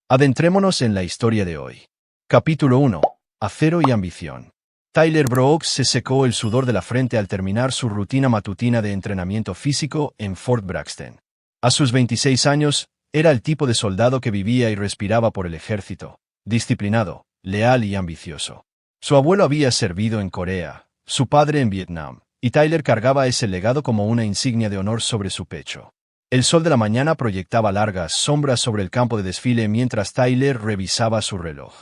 Adentrémonos en la historia de hoy. Capítulo 1. Acero y ambición. Tyler Brooks se secó el sudor de la frente al terminar su rutina matutina de entrenamiento físico en Fort Braxton. A sus 26 años, era el tipo de soldado que vivía y respiraba por el ejército, disciplinado, leal y ambicioso. Su abuelo había servido en Corea, su padre en Vietnam, y Tyler cargaba ese legado como una insignia de honor sobre su pecho. El sol de la mañana proyectaba largas sombras sobre el campo de desfile mientras Tyler revisaba su reloj.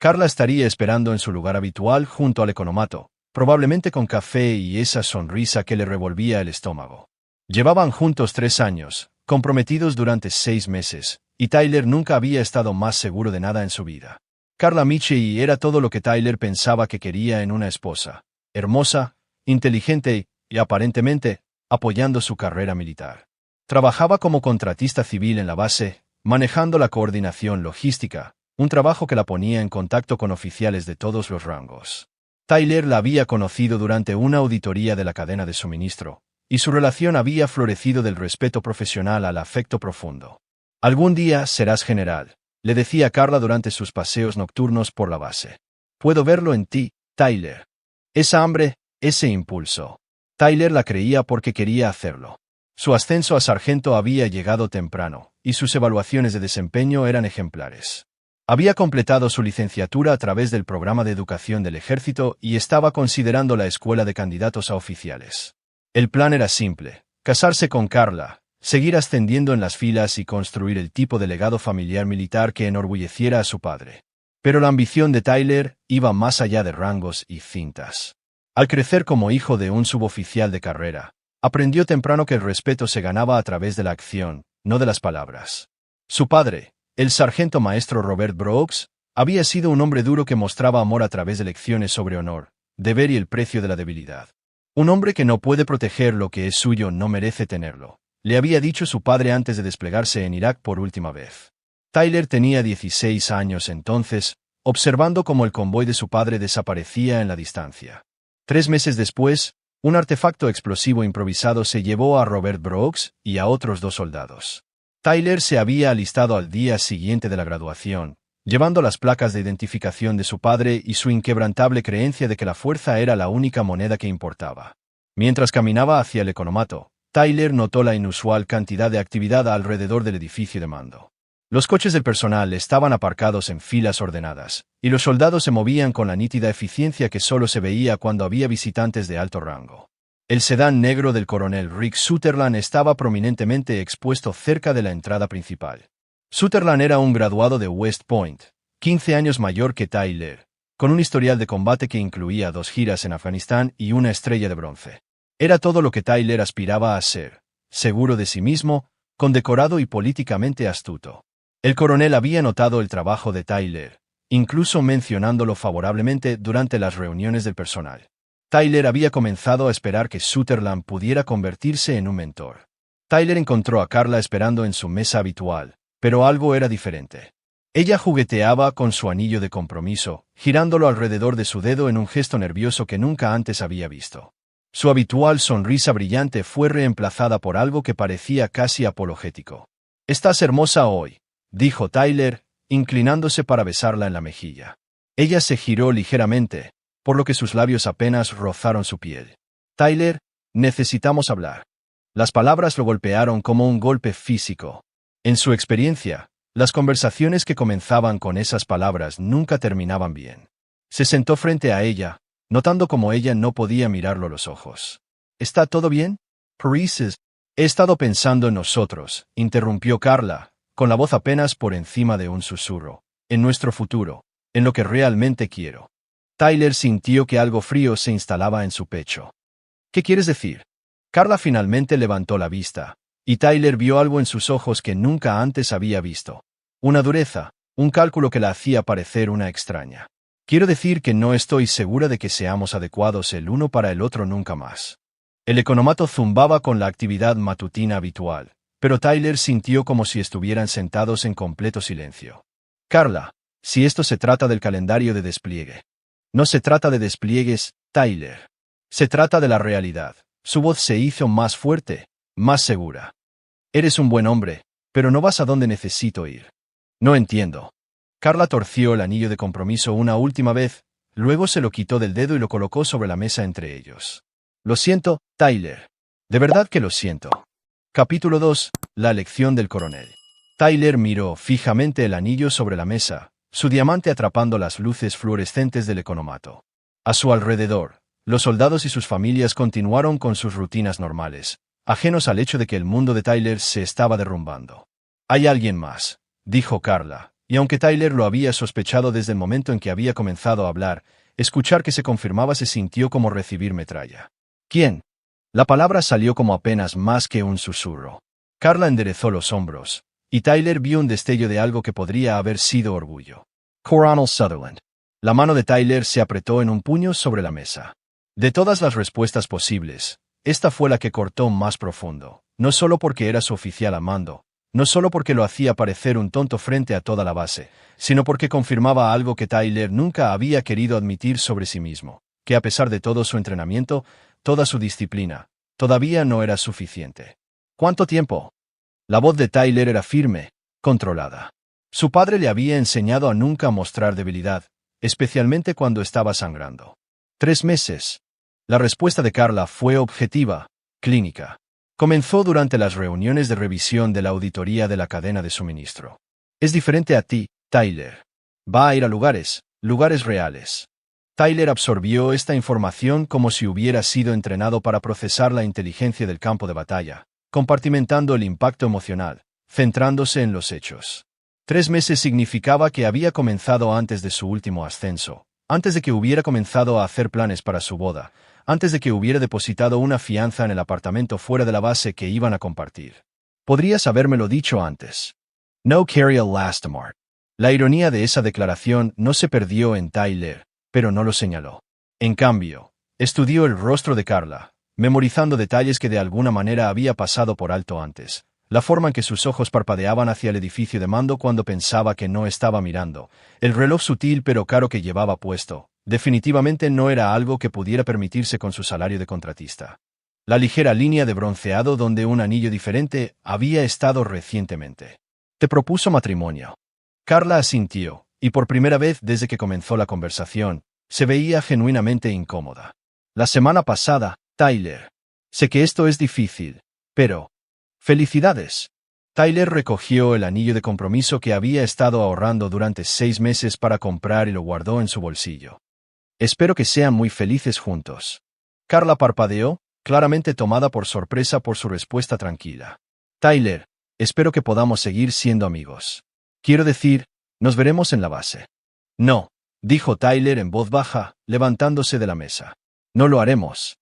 Carla estaría esperando en su lugar habitual junto al economato, probablemente con café y esa sonrisa que le revolvía el estómago. Llevaban juntos 3 años, comprometidos durante 6 meses, y Tyler nunca había estado más seguro de nada en su vida. Carla Michie era todo lo que Tyler pensaba que quería en una esposa: hermosa, inteligente y, aparentemente, apoyando su carrera militar. Trabajaba como contratista civil en la base, manejando la coordinación logística, un trabajo que la ponía en contacto con oficiales de todos los rangos. Tyler la había conocido durante una auditoría de la cadena de suministro, y su relación había florecido del respeto profesional al afecto profundo. «Algún día serás general», le decía Carla durante sus paseos nocturnos por la base. «Puedo verlo en ti, Tyler». Esa hambre, ese impulso. Tyler la creía porque quería hacerlo. Su ascenso a sargento había llegado temprano, y sus evaluaciones de desempeño eran ejemplares. Había completado su licenciatura a través del programa de educación del ejército y estaba considerando la escuela de candidatos a oficiales. El plan era simple: casarse con Carla, seguir ascendiendo en las filas y construir el tipo de legado familiar militar que enorgulleciera a su padre. Pero la ambición de Tyler iba más allá de rangos y cintas. Al crecer como hijo de un suboficial de carrera, aprendió temprano que el respeto se ganaba a través de la acción, no de las palabras. Su padre, el sargento maestro Robert Brooks, había sido un hombre duro que mostraba amor a través de lecciones sobre honor, deber y el precio de la debilidad. Un hombre que no puede proteger lo que es suyo no merece tenerlo, le había dicho su padre antes de desplegarse en Irak por última vez. Tyler tenía 16 años entonces, observando cómo el convoy de su padre desaparecía en la distancia. 3 meses después, un artefacto explosivo improvisado se llevó a Robert Brooks y a otros 2 soldados. Tyler se había alistado al día siguiente de la graduación, llevando las placas de identificación de su padre y su inquebrantable creencia de que la fuerza era la única moneda que importaba. Mientras caminaba hacia el economato, Tyler notó la inusual cantidad de actividad alrededor del edificio de mando. Los coches del personal estaban aparcados en filas ordenadas, y los soldados se movían con la nítida eficiencia que solo se veía cuando había visitantes de alto rango. El sedán negro del coronel Rick Sutherland estaba prominentemente expuesto cerca de la entrada principal. Sutherland era un graduado de West Point, 15 años mayor que Tyler, con un historial de combate que incluía 2 giras en Afganistán y una estrella de bronce. Era todo lo que Tyler aspiraba a ser: seguro de sí mismo, condecorado y políticamente astuto. El coronel había notado el trabajo de Tyler, incluso mencionándolo favorablemente durante las reuniones del personal. Tyler había comenzado a esperar que Sutherland pudiera convertirse en un mentor. Tyler encontró a Carla esperando en su mesa habitual, pero algo era diferente. Ella jugueteaba con su anillo de compromiso, girándolo alrededor de su dedo en un gesto nervioso que nunca antes había visto. Su habitual sonrisa brillante fue reemplazada por algo que parecía casi apologético. «Estás hermosa hoy», dijo Tyler, inclinándose para besarla en la mejilla. Ella se giró ligeramente, por lo que sus labios apenas rozaron su piel. «Tyler, necesitamos hablar». Las palabras lo golpearon como un golpe físico. En su experiencia, las conversaciones que comenzaban con esas palabras nunca terminaban bien. Se sentó frente a ella, notando cómo ella no podía mirarlo a los ojos. «¿Está todo bien, Paris?» «He estado pensando en nosotros», interrumpió Carla, con la voz apenas por encima de un susurro. «En nuestro futuro, en lo que realmente quiero». Tyler sintió que algo frío se instalaba en su pecho. «¿Qué quieres decir?» Carla finalmente levantó la vista, y Tyler vio algo en sus ojos que nunca antes había visto. Una dureza, un cálculo que la hacía parecer una extraña. «Quiero decir que no estoy segura de que seamos adecuados el uno para el otro nunca más». El economato zumbaba con la actividad matutina habitual, pero Tyler sintió como si estuvieran sentados en completo silencio. «Carla, si esto se trata del calendario de despliegue». «No se trata de despliegues, Tyler. Se trata de la realidad». Su voz se hizo más fuerte, más segura. «Eres un buen hombre, pero no vas a donde necesito ir». No entiendo. Carla torció el anillo de compromiso una última vez, luego se lo quitó del dedo y lo colocó sobre la mesa entre ellos. Lo siento, Tyler. De verdad que lo siento. Capítulo 2. La elección del coronel. Tyler miró fijamente el anillo sobre la mesa, su diamante atrapando las luces fluorescentes del economato. A su alrededor, los soldados y sus familias continuaron con sus rutinas normales, ajenos al hecho de que el mundo de Tyler se estaba derrumbando. «Hay alguien más», dijo Carla, y aunque Tyler lo había sospechado desde el momento en que había comenzado a hablar, escuchar que se confirmaba se sintió como recibir metralla. «¿Quién?». La palabra salió como apenas más que un susurro. Carla enderezó los hombros, y Tyler vio un destello de algo que podría haber sido orgullo. «Coronel Sutherland». La mano de Tyler se apretó en un puño sobre la mesa. De todas las respuestas posibles, esta fue la que cortó más profundo, no solo porque era su oficial a mando, no solo porque lo hacía parecer un tonto frente a toda la base, sino porque confirmaba algo que Tyler nunca había querido admitir sobre sí mismo, que a pesar de todo su entrenamiento, toda su disciplina, todavía no era suficiente. ¿Cuánto tiempo? La voz de Tyler era firme, controlada. Su padre le había enseñado a nunca mostrar debilidad, especialmente cuando estaba sangrando. 3 meses. La respuesta de Carla fue objetiva, clínica. Comenzó durante las reuniones de revisión de la auditoría de la cadena de suministro. Es diferente a ti, Tyler. Va a ir a lugares reales. Tyler absorbió esta información como si hubiera sido entrenado para procesar la inteligencia del campo de batalla, compartimentando el impacto emocional, centrándose en los hechos. 3 meses significaba que había comenzado antes de su último ascenso, antes de que hubiera comenzado a hacer planes para su boda, antes de que hubiera depositado una fianza en el apartamento fuera de la base que iban a compartir. Podrías habérmelo dicho antes. No Cariel Lastimar. La ironía de esa declaración no se perdió en Tyler, pero no lo señaló. En cambio, estudió el rostro de Carla, memorizando detalles que de alguna manera había pasado por alto antes. La forma en que sus ojos parpadeaban hacia el edificio de mando cuando pensaba que no estaba mirando, el reloj sutil pero caro que llevaba puesto, definitivamente no era algo que pudiera permitirse con su salario de contratista. La ligera línea de bronceado donde un anillo diferente había estado recientemente. Te propuso matrimonio. Carla asintió, y por primera vez desde que comenzó la conversación, se veía genuinamente incómoda. La semana pasada, Tyler. Sé que esto es difícil, pero... ¡Felicidades! Tyler recogió el anillo de compromiso que había estado ahorrando durante 6 meses para comprar y lo guardó en su bolsillo. Espero que sean muy felices juntos. Carla parpadeó, claramente tomada por sorpresa por su respuesta tranquila. Tyler, espero que podamos seguir siendo amigos. Quiero decir, nos veremos en la base. No, dijo Tyler en voz baja, levantándose de la mesa. No lo haremos.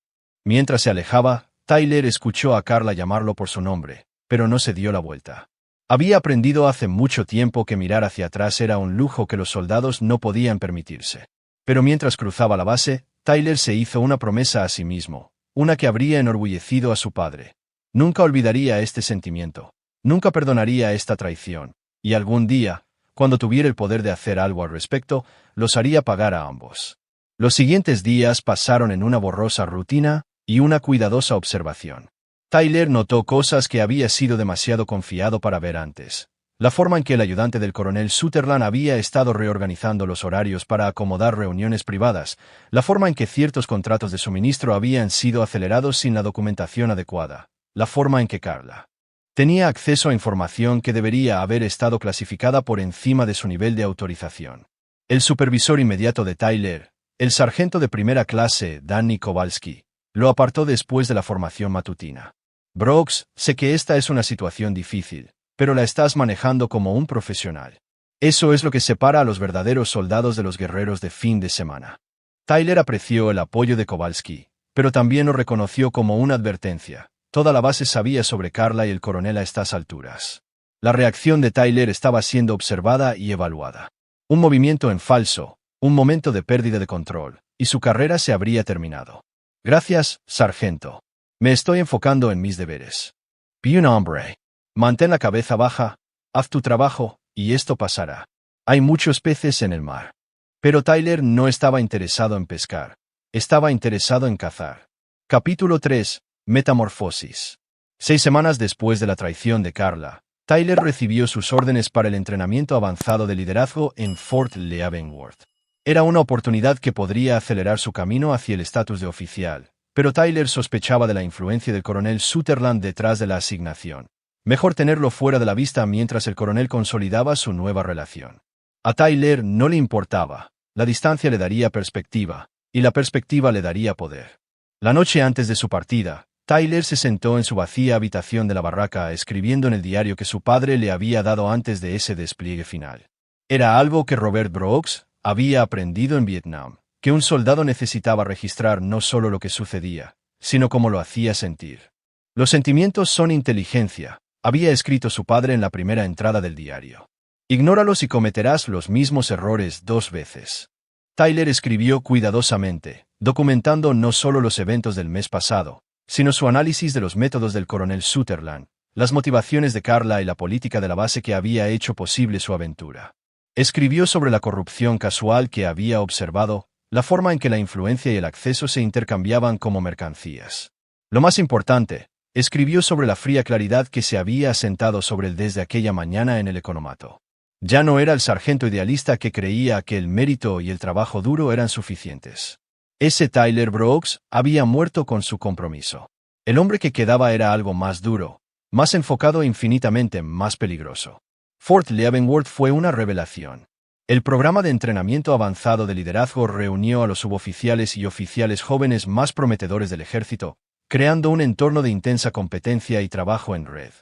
Mientras se alejaba, Tyler escuchó a Carla llamarlo por su nombre, pero no se dio la vuelta. Había aprendido hace mucho tiempo que mirar hacia atrás era un lujo que los soldados no podían permitirse. Pero mientras cruzaba la base, Tyler se hizo una promesa a sí mismo, una que habría enorgullecido a su padre. Nunca olvidaría este sentimiento, nunca perdonaría esta traición, y algún día, cuando tuviera el poder de hacer algo al respecto, los haría pagar a ambos. Los siguientes días pasaron en una borrosa rutina y una cuidadosa observación. Tyler notó cosas que había sido demasiado confiado para ver antes. La forma en que el ayudante del coronel Sutherland había estado reorganizando los horarios para acomodar reuniones privadas, la forma en que ciertos contratos de suministro habían sido acelerados sin la documentación adecuada, la forma en que Carla tenía acceso a información que debería haber estado clasificada por encima de su nivel de autorización. El supervisor inmediato de Tyler, el sargento de primera clase, Danny Kowalski, lo apartó después de la formación matutina. Brooks, sé que esta es una situación difícil, pero la estás manejando como un profesional. Eso es lo que separa a los verdaderos soldados de los guerreros de fin de semana. Tyler apreció el apoyo de Kowalski, pero también lo reconoció como una advertencia. Toda la base sabía sobre Carla y el coronel a estas alturas. La reacción de Tyler estaba siendo observada y evaluada. Un movimiento en falso, un momento de pérdida de control, y su carrera se habría terminado. Gracias, sargento. Me estoy enfocando en mis deberes. Bien, hombre. Mantén la cabeza baja, haz tu trabajo, y esto pasará. Hay muchos peces en el mar. Pero Tyler no estaba interesado en pescar. Estaba interesado en cazar. Capítulo 3. Metamorfosis. 6 semanas después de la traición de Carla, Tyler recibió sus órdenes para el entrenamiento avanzado de liderazgo en Fort Leavenworth. Era una oportunidad que podría acelerar su camino hacia el estatus de oficial, pero Tyler sospechaba de la influencia del coronel Sutherland detrás de la asignación. Mejor tenerlo fuera de la vista mientras el coronel consolidaba su nueva relación. A Tyler no le importaba. La distancia le daría perspectiva, y la perspectiva le daría poder. La noche antes de su partida, Tyler se sentó en su vacía habitación de la barraca escribiendo en el diario que su padre le había dado antes de ese despliegue final. Era algo que Robert Brooks había aprendido en Vietnam, que un soldado necesitaba registrar no solo lo que sucedía, sino cómo lo hacía sentir. Los sentimientos son inteligencia, había escrito su padre en la primera entrada del diario. Ignóralos y cometerás los mismos errores 2 veces. Tyler escribió cuidadosamente, documentando no solo los eventos del mes pasado, sino su análisis de los métodos del coronel Sutherland, las motivaciones de Carla y la política de la base que había hecho posible su aventura. Escribió sobre la corrupción casual que había observado, la forma en que la influencia y el acceso se intercambiaban como mercancías. Lo más importante, escribió sobre la fría claridad que se había asentado sobre él desde aquella mañana en el economato. Ya no era el sargento idealista que creía que el mérito y el trabajo duro eran suficientes. Ese Tyler Brooks había muerto con su compromiso. El hombre que quedaba era algo más duro, más enfocado e infinitamente más peligroso. Fort Leavenworth fue una revelación. El programa de entrenamiento avanzado de liderazgo reunió a los suboficiales y oficiales jóvenes más prometedores del ejército, creando un entorno de intensa competencia y trabajo en red.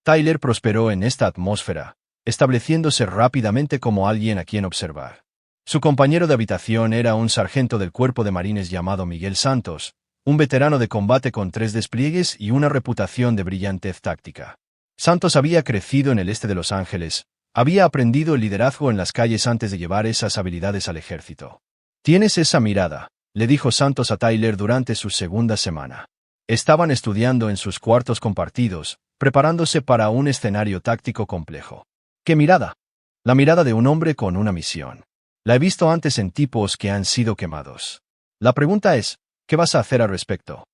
Tyler prosperó en esta atmósfera, estableciéndose rápidamente como alguien a quien observar. Su compañero de habitación era un sargento del Cuerpo de Marines llamado Miguel Santos, un veterano de combate con 3 despliegues y una reputación de brillantez táctica. Santos había crecido en el este de Los Ángeles, había aprendido el liderazgo en las calles antes de llevar esas habilidades al ejército. «Tienes esa mirada», le dijo Santos a Tyler durante su segunda semana. Estaban estudiando en sus cuartos compartidos, preparándose para un escenario táctico complejo. ¿Qué mirada? La mirada de un hombre con una misión. La he visto antes en tipos que han sido quemados. La pregunta es, ¿qué vas a hacer al respecto?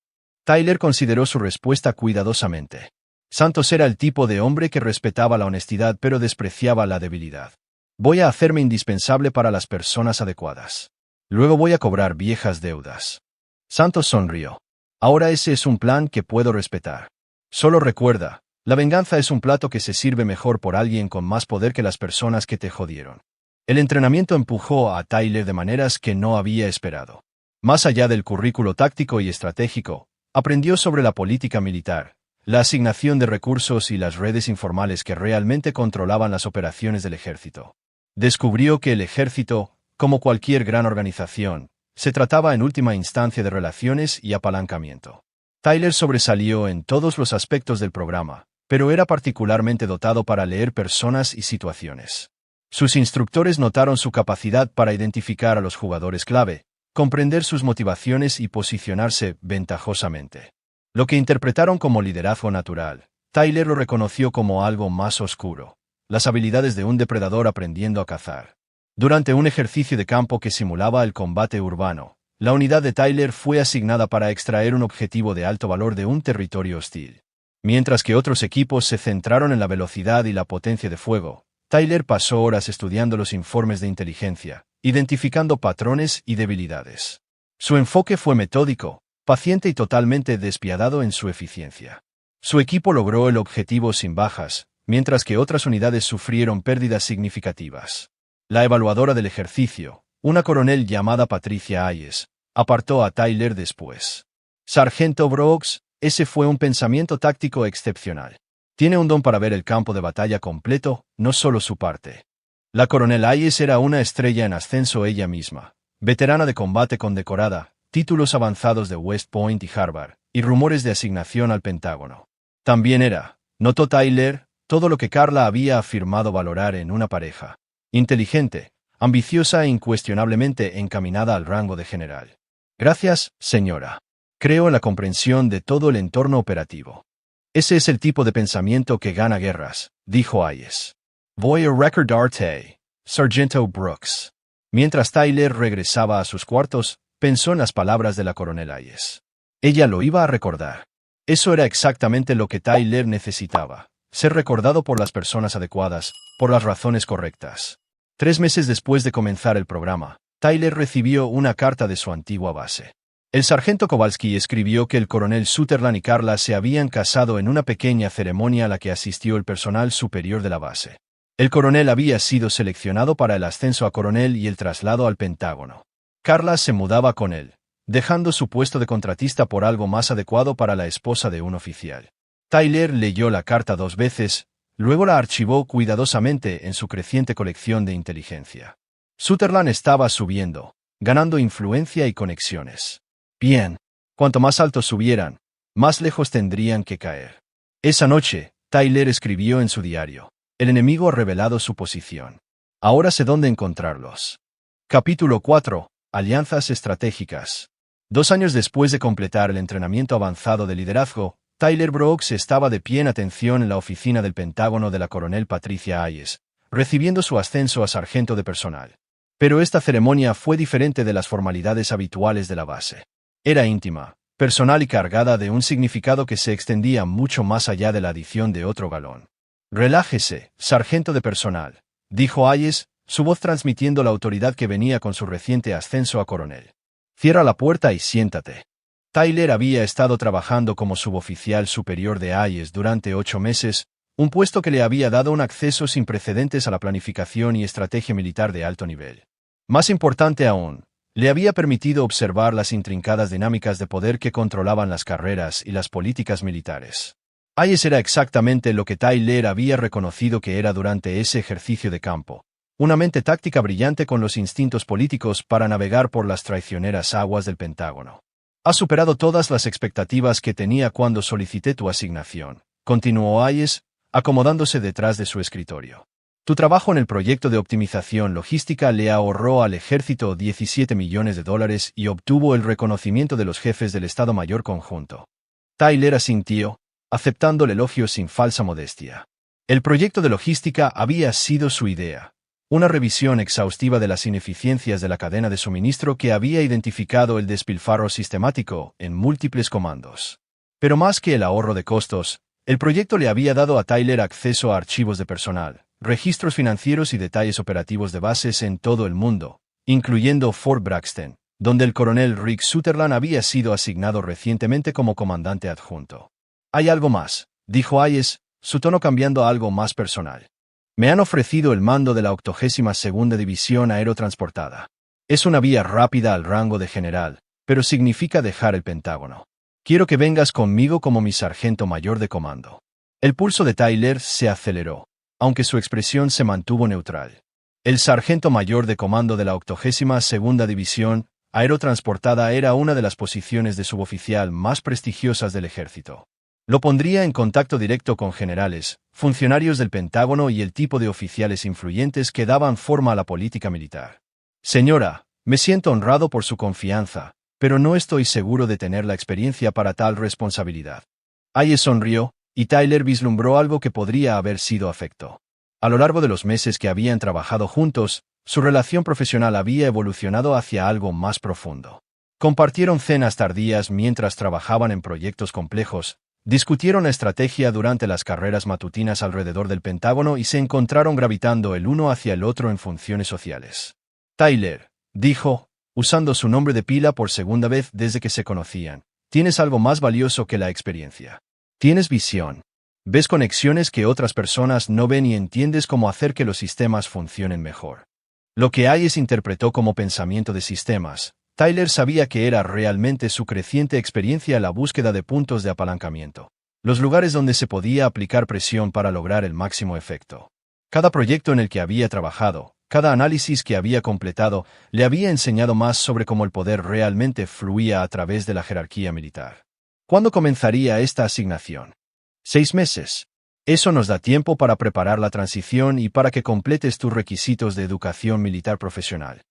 Tyler consideró su respuesta cuidadosamente. Santos era el tipo de hombre que respetaba la honestidad pero despreciaba la debilidad. Voy a hacerme indispensable para las personas adecuadas. Luego voy a cobrar viejas deudas. Santos sonrió. Ahora ese es un plan que puedo respetar. Solo recuerda, la venganza es un plato que se sirve mejor por alguien con más poder que las personas que te jodieron. El entrenamiento empujó a Tyler de maneras que no había esperado. Más allá del currículo táctico y estratégico, aprendió sobre la política militar, la asignación de recursos y las redes informales que realmente controlaban las operaciones del ejército. Descubrió que el ejército, como cualquier gran organización, se trataba en última instancia de relaciones y apalancamiento. Tyler sobresalió en todos los aspectos del programa, pero era particularmente dotado para leer personas y situaciones. Sus instructores notaron su capacidad para identificar a los jugadores clave, comprender sus motivaciones y posicionarse ventajosamente. Lo que interpretaron como liderazgo natural, Tyler lo reconoció como algo más oscuro, las habilidades de un depredador aprendiendo a cazar. Durante un ejercicio de campo que simulaba el combate urbano, la unidad de Tyler fue asignada para extraer un objetivo de alto valor de un territorio hostil. Mientras que otros equipos se centraron en la velocidad y la potencia de fuego, Tyler pasó horas estudiando los informes de inteligencia, identificando patrones y debilidades. Su enfoque fue metódico, paciente y totalmente despiadado en su eficiencia. Su equipo logró el objetivo sin bajas, mientras que otras unidades sufrieron pérdidas significativas. La evaluadora del ejercicio, una coronel llamada Patricia Hayes, apartó a Tyler después. Sargento Brooks, ese fue un pensamiento táctico excepcional. Tiene un don para ver el campo de batalla completo, no solo su parte. La coronel Hayes era una estrella en ascenso ella misma, veterana de combate condecorada, títulos avanzados de West Point y Harvard, y rumores de asignación al Pentágono. También era, notó Tyler, todo lo que Carla había afirmado valorar en una pareja. Inteligente, ambiciosa e incuestionablemente encaminada al rango de general. Gracias, señora. Creo en la comprensión de todo el entorno operativo. Ese es el tipo de pensamiento que gana guerras, dijo Hayes. Voy a recordarte, Sargento Brooks. Mientras Tyler regresaba a sus cuartos, pensó en las palabras de la coronel Hayes. Ella lo iba a recordar. Eso era exactamente lo que Tyler necesitaba. ser recordado por las personas adecuadas, por las razones correctas. 3 meses después de comenzar el programa, Tyler recibió una carta de su antigua base. El sargento Kowalski escribió que el coronel Sutherland y Carla se habían casado en una pequeña ceremonia a la que asistió el personal superior de la base. El coronel había sido seleccionado para el ascenso a coronel y el traslado al Pentágono. Carla se mudaba con él, dejando su puesto de contratista por algo más adecuado para la esposa de un oficial. Tyler leyó la carta 2 veces, luego la archivó cuidadosamente en su creciente colección de inteligencia. Sutherland estaba subiendo, ganando influencia y conexiones. Bien, cuanto más alto subieran, más lejos tendrían que caer. Esa noche, Tyler escribió en su diario: el enemigo ha revelado su posición. Ahora sé dónde encontrarlos. Capítulo 4. Alianzas estratégicas. 2 años después de completar el entrenamiento avanzado de liderazgo, Tyler Brooks estaba de pie en atención en la oficina del Pentágono de la coronel Patricia Hayes, recibiendo su ascenso a sargento de personal. Pero esta ceremonia fue diferente de las formalidades habituales de la base. Era íntima, personal y cargada de un significado que se extendía mucho más allá de la adición de otro galón. «Relájese, sargento de personal», dijo Hayes, su voz transmitiendo la autoridad que venía con su reciente ascenso a coronel. «Cierra la puerta y siéntate». Tyler había estado trabajando como suboficial superior de Hayes durante 8 meses, un puesto que le había dado un acceso sin precedentes a la planificación y estrategia militar de alto nivel. Más importante aún, le había permitido observar las intrincadas dinámicas de poder que controlaban las carreras y las políticas militares. Hayes era exactamente lo que Tyler había reconocido que era durante ese ejercicio de campo: una mente táctica brillante con los instintos políticos para navegar por las traicioneras aguas del Pentágono. «Has superado todas las expectativas que tenía cuando solicité tu asignación», continuó Hayes, acomodándose detrás de su escritorio. «Tu trabajo en el proyecto de optimización logística le ahorró al ejército $17 millones y obtuvo el reconocimiento de los jefes del Estado Mayor Conjunto». Tyler asintió, aceptando el elogio sin falsa modestia. El proyecto de logística había sido su idea, una revisión exhaustiva de las ineficiencias de la cadena de suministro que había identificado el despilfarro sistemático en múltiples comandos. Pero más que el ahorro de costos, el proyecto le había dado a Tyler acceso a archivos de personal, registros financieros y detalles operativos de bases en todo el mundo, incluyendo Fort Braxton, donde el coronel Rick Sutherland había sido asignado recientemente como comandante adjunto. «Hay algo más», dijo Hayes, su tono cambiando a algo más personal. «Me han ofrecido el mando de la 82ª División Aerotransportada. Es una vía rápida al rango de general, pero significa dejar el Pentágono. Quiero que vengas conmigo como mi sargento mayor de comando». El pulso de Tyler se aceleró, aunque su expresión se mantuvo neutral. El sargento mayor de comando de la 82ª División Aerotransportada era una de las posiciones de suboficial más prestigiosas del ejército. Lo pondría en contacto directo con generales, funcionarios del Pentágono y el tipo de oficiales influyentes que daban forma a la política militar. «Señora, me siento honrado por su confianza, pero no estoy seguro de tener la experiencia para tal responsabilidad». Hayes sonrió, y Tyler vislumbró algo que podría haber sido afecto. A lo largo de los meses que habían trabajado juntos, su relación profesional había evolucionado hacia algo más profundo. Compartieron cenas tardías mientras trabajaban en proyectos complejos, discutieron la estrategia durante las carreras matutinas alrededor del Pentágono y se encontraron gravitando el uno hacia el otro en funciones sociales. «Tyler», dijo, usando su nombre de pila por segunda vez desde que se conocían, «tienes algo más valioso que la experiencia. Tienes visión. Ves conexiones que otras personas no ven y entiendes cómo hacer que los sistemas funcionen mejor». Lo que Hayes interpretó como pensamiento de sistemas, Tyler sabía que era realmente su creciente experiencia en la búsqueda de puntos de apalancamiento, los lugares donde se podía aplicar presión para lograr el máximo efecto. Cada proyecto en el que había trabajado, cada análisis que había completado, le había enseñado más sobre cómo el poder realmente fluía a través de la jerarquía militar. ¿Cuándo comenzaría esta asignación? 6 meses. Eso nos da tiempo para preparar la transición y para que completes tus requisitos de educación militar profesional.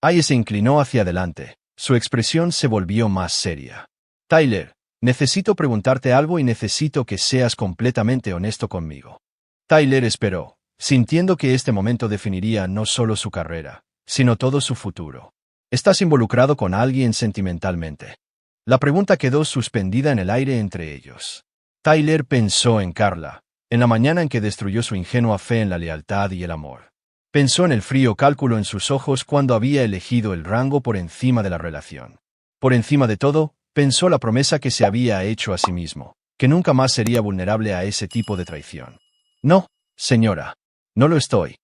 Hayes se inclinó hacia adelante. Su expresión se volvió más seria. «Tyler, necesito preguntarte algo y necesito que seas completamente honesto conmigo». Tyler esperó, sintiendo que este momento definiría no solo su carrera, sino todo su futuro. «¿Estás involucrado con alguien sentimentalmente?» La pregunta quedó suspendida en el aire entre ellos. Tyler pensó en Carla, en la mañana en que destruyó su ingenua fe en la lealtad y el amor. Pensó en el frío cálculo en sus ojos cuando había elegido el rango por encima de la relación. Por encima de todo, pensó la promesa que se había hecho a sí mismo, que nunca más sería vulnerable a ese tipo de traición. No, señora. No lo estoy.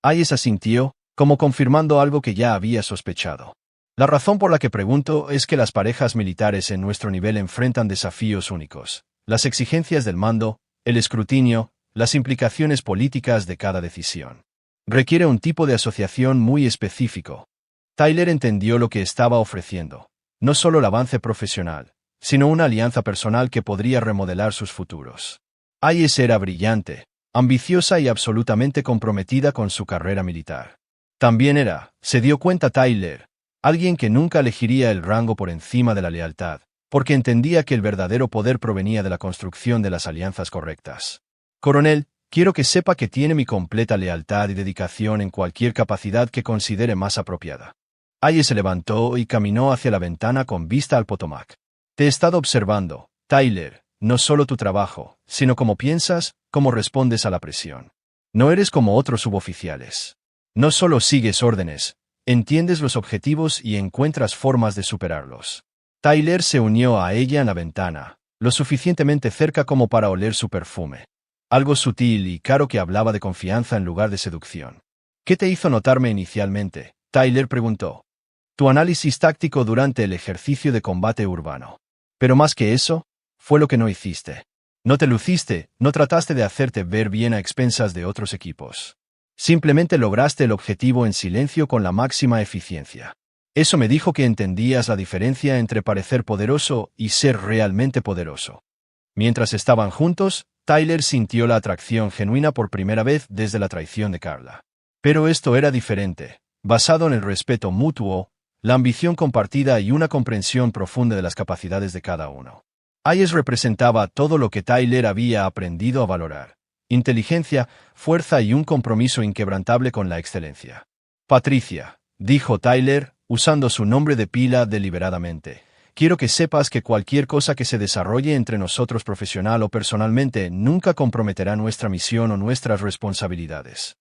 Hayes asintió, como confirmando algo que ya había sospechado. La razón por la que pregunto es que las parejas militares en nuestro nivel enfrentan desafíos únicos. Las exigencias del mando, el escrutinio, las implicaciones políticas de cada decisión. Requiere un tipo de asociación muy específico. Tyler entendió lo que estaba ofreciendo. No solo el avance profesional, sino una alianza personal que podría remodelar sus futuros. Hayes era brillante, ambiciosa y absolutamente comprometida con su carrera militar. También era, se dio cuenta Tyler, alguien que nunca elegiría el rango por encima de la lealtad, porque entendía que el verdadero poder provenía de la construcción de las alianzas correctas. Coronel, quiero que sepa que tiene mi completa lealtad y dedicación en cualquier capacidad que considere más apropiada. Hayes se levantó y caminó hacia la ventana con vista al Potomac. Te he estado observando, Tyler, no solo tu trabajo, sino cómo piensas, cómo respondes a la presión. No eres como otros suboficiales. No solo sigues órdenes, entiendes los objetivos y encuentras formas de superarlos. Tyler se unió a ella en la ventana, lo suficientemente cerca como para oler su perfume. Algo sutil y caro que hablaba de confianza en lugar de seducción. ¿Qué te hizo notarme inicialmente? Tyler preguntó. Tu análisis táctico durante el ejercicio de combate urbano. Pero más que eso, fue lo que no hiciste. No te luciste, no trataste de hacerte ver bien a expensas de otros equipos. Simplemente lograste el objetivo en silencio con la máxima eficiencia. Eso me dijo que entendías la diferencia entre parecer poderoso y ser realmente poderoso. Mientras estaban juntos, Tyler sintió la atracción genuina por primera vez desde la traición de Carla. Pero esto era diferente, basado en el respeto mutuo, la ambición compartida y una comprensión profunda de las capacidades de cada uno. Hayes representaba todo lo que Tyler había aprendido a valorar: inteligencia, fuerza y un compromiso inquebrantable con la excelencia. Patricia, dijo Tyler, usando su nombre de pila deliberadamente, quiero que sepas que cualquier cosa que se desarrolle entre nosotros profesional o personalmente nunca comprometerá nuestra misión o nuestras responsabilidades.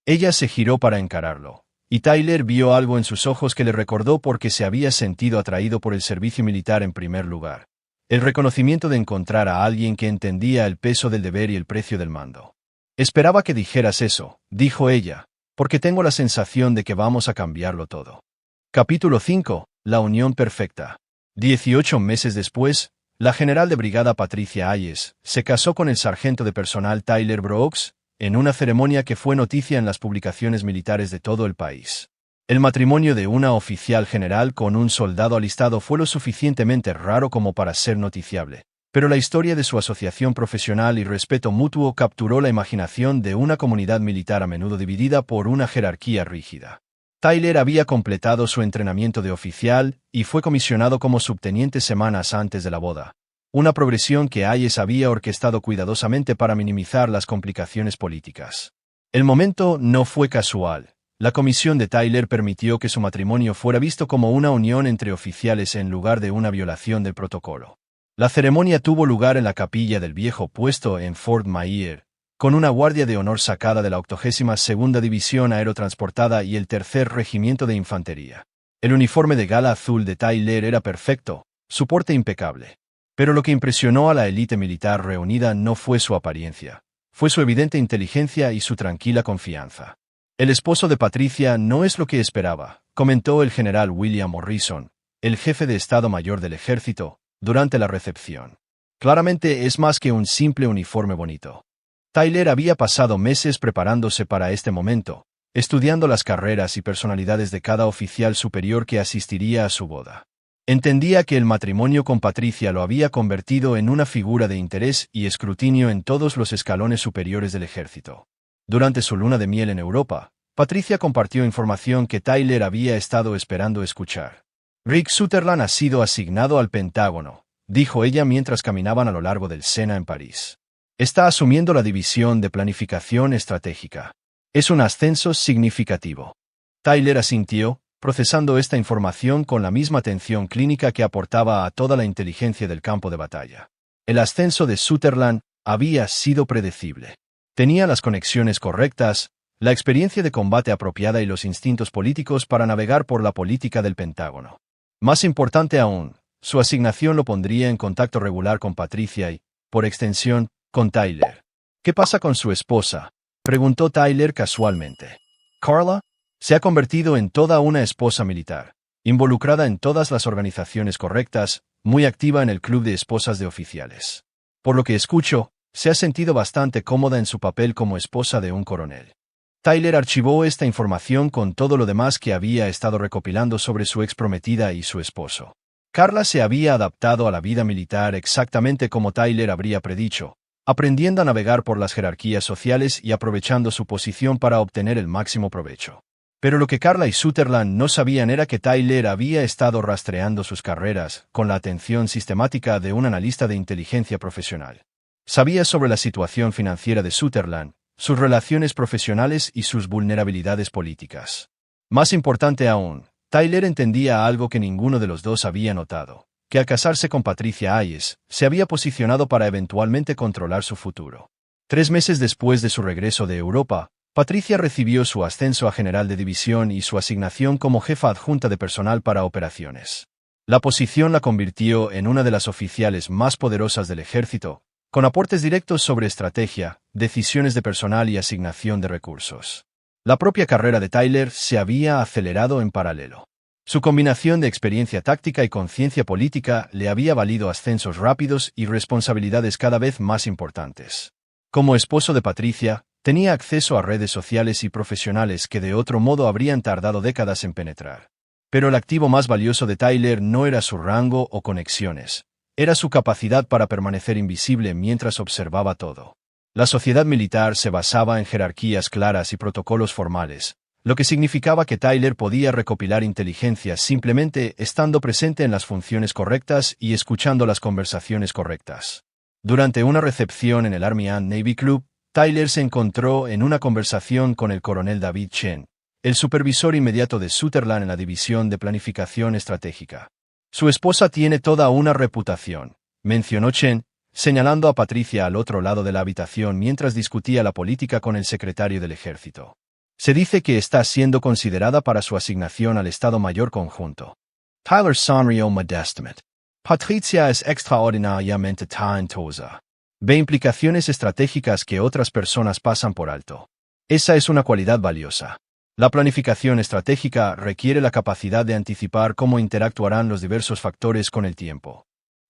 Ella se giró para encararlo, y Tyler vio algo en sus ojos que le recordó por qué se había sentido atraído por el servicio militar en primer lugar. El reconocimiento de encontrar a alguien que entendía el peso del deber y el precio del mando. Esperaba que dijeras eso, dijo ella, porque tengo la sensación de que vamos a cambiarlo todo. Capítulo 5. La unión perfecta. 18 meses después, la general de brigada Patricia Hayes se casó con el sargento de personal Tyler Brooks, en una ceremonia que fue noticia en las publicaciones militares de todo el país. El matrimonio de una oficial general con un soldado alistado fue lo suficientemente raro como para ser noticiable, pero la historia de su asociación profesional y respeto mutuo capturó la imaginación de una comunidad militar a menudo dividida por una jerarquía rígida. Tyler había completado su entrenamiento de oficial y fue comisionado como subteniente semanas antes de la boda, una progresión que Hayes había orquestado cuidadosamente para minimizar las complicaciones políticas. El momento no fue casual. La comisión de Tyler permitió que su matrimonio fuera visto como una unión entre oficiales en lugar de una violación del protocolo. La ceremonia tuvo lugar en la capilla del viejo puesto en Fort Myer, con una guardia de honor sacada de la 82ª División Aerotransportada y el 3er Regimiento de Infantería. El uniforme de gala azul de Tyler era perfecto, su porte impecable. Pero lo que impresionó a la élite militar reunida no fue su apariencia, fue su evidente inteligencia y su tranquila confianza. El esposo de Patricia no es lo que esperaba, comentó el general William Morrison, el jefe de Estado Mayor del Ejército, durante la recepción. Claramente es más que un simple uniforme bonito. Tyler había pasado meses preparándose para este momento, estudiando las carreras y personalidades de cada oficial superior que asistiría a su boda. Entendía que el matrimonio con Patricia lo había convertido en una figura de interés y escrutinio en todos los escalones superiores del ejército. Durante su luna de miel en Europa, Patricia compartió información que Tyler había estado esperando escuchar. Rick Sutherland ha sido asignado al Pentágono, dijo ella mientras caminaban a lo largo del Sena en París. Está asumiendo la división de planificación estratégica. Es un ascenso significativo. Tyler asintió, procesando esta información con la misma atención clínica que aportaba a toda la inteligencia del campo de batalla. El ascenso de Sutherland había sido predecible. Tenía las conexiones correctas, la experiencia de combate apropiada y los instintos políticos para navegar por la política del Pentágono. Más importante aún, su asignación lo pondría en contacto regular con Patricia y, por extensión, con Tyler. ¿Qué pasa con su esposa?, preguntó Tyler casualmente. Carla se ha convertido en toda una esposa militar, involucrada en todas las organizaciones correctas, muy activa en el club de esposas de oficiales. Por lo que escucho, se ha sentido bastante cómoda en su papel como esposa de un coronel. Tyler archivó esta información con todo lo demás que había estado recopilando sobre su ex prometida y su esposo. Carla se había adaptado a la vida militar exactamente como Tyler habría predicho, aprendiendo a navegar por las jerarquías sociales y aprovechando su posición para obtener el máximo provecho. Pero lo que Carla y Sutherland no sabían era que Tyler había estado rastreando sus carreras con la atención sistemática de un analista de inteligencia profesional. Sabía sobre la situación financiera de Sutherland, sus relaciones profesionales y sus vulnerabilidades políticas. Más importante aún, Tyler entendía algo que ninguno de los dos había notado, que al casarse con Patricia Hayes, se había posicionado para eventualmente controlar su futuro. 3 meses después de su regreso de Europa, Patricia recibió su ascenso a general de división y su asignación como jefa adjunta de personal para operaciones. La posición la convirtió en una de las oficiales más poderosas del ejército, con aportes directos sobre estrategia, decisiones de personal y asignación de recursos. La propia carrera de Tyler se había acelerado en paralelo. Su combinación de experiencia táctica y conciencia política le había valido ascensos rápidos y responsabilidades cada vez más importantes. Como esposo de Patricia, tenía acceso a redes sociales y profesionales que de otro modo habrían tardado décadas en penetrar. Pero el activo más valioso de Tyler no era su rango o conexiones, era su capacidad para permanecer invisible mientras observaba todo. La sociedad militar se basaba en jerarquías claras y protocolos formales, lo que significaba que Tyler podía recopilar inteligencia simplemente estando presente en las funciones correctas y escuchando las conversaciones correctas. Durante una recepción en el Army and Navy Club, Tyler se encontró en una conversación con el coronel David Chen, el supervisor inmediato de Sutherland en la División de Planificación Estratégica. Su esposa tiene toda una reputación, mencionó Chen, señalando a Patricia al otro lado de la habitación mientras discutía la política con el secretario del ejército. Se dice que está siendo considerada para su asignación al Estado Mayor Conjunto. Tyler sonrió modestamente. Patricia es extraordinariamente talentosa. Ve implicaciones estratégicas que otras personas pasan por alto. Esa es una cualidad valiosa. La planificación estratégica requiere la capacidad de anticipar cómo interactuarán los diversos factores con el tiempo.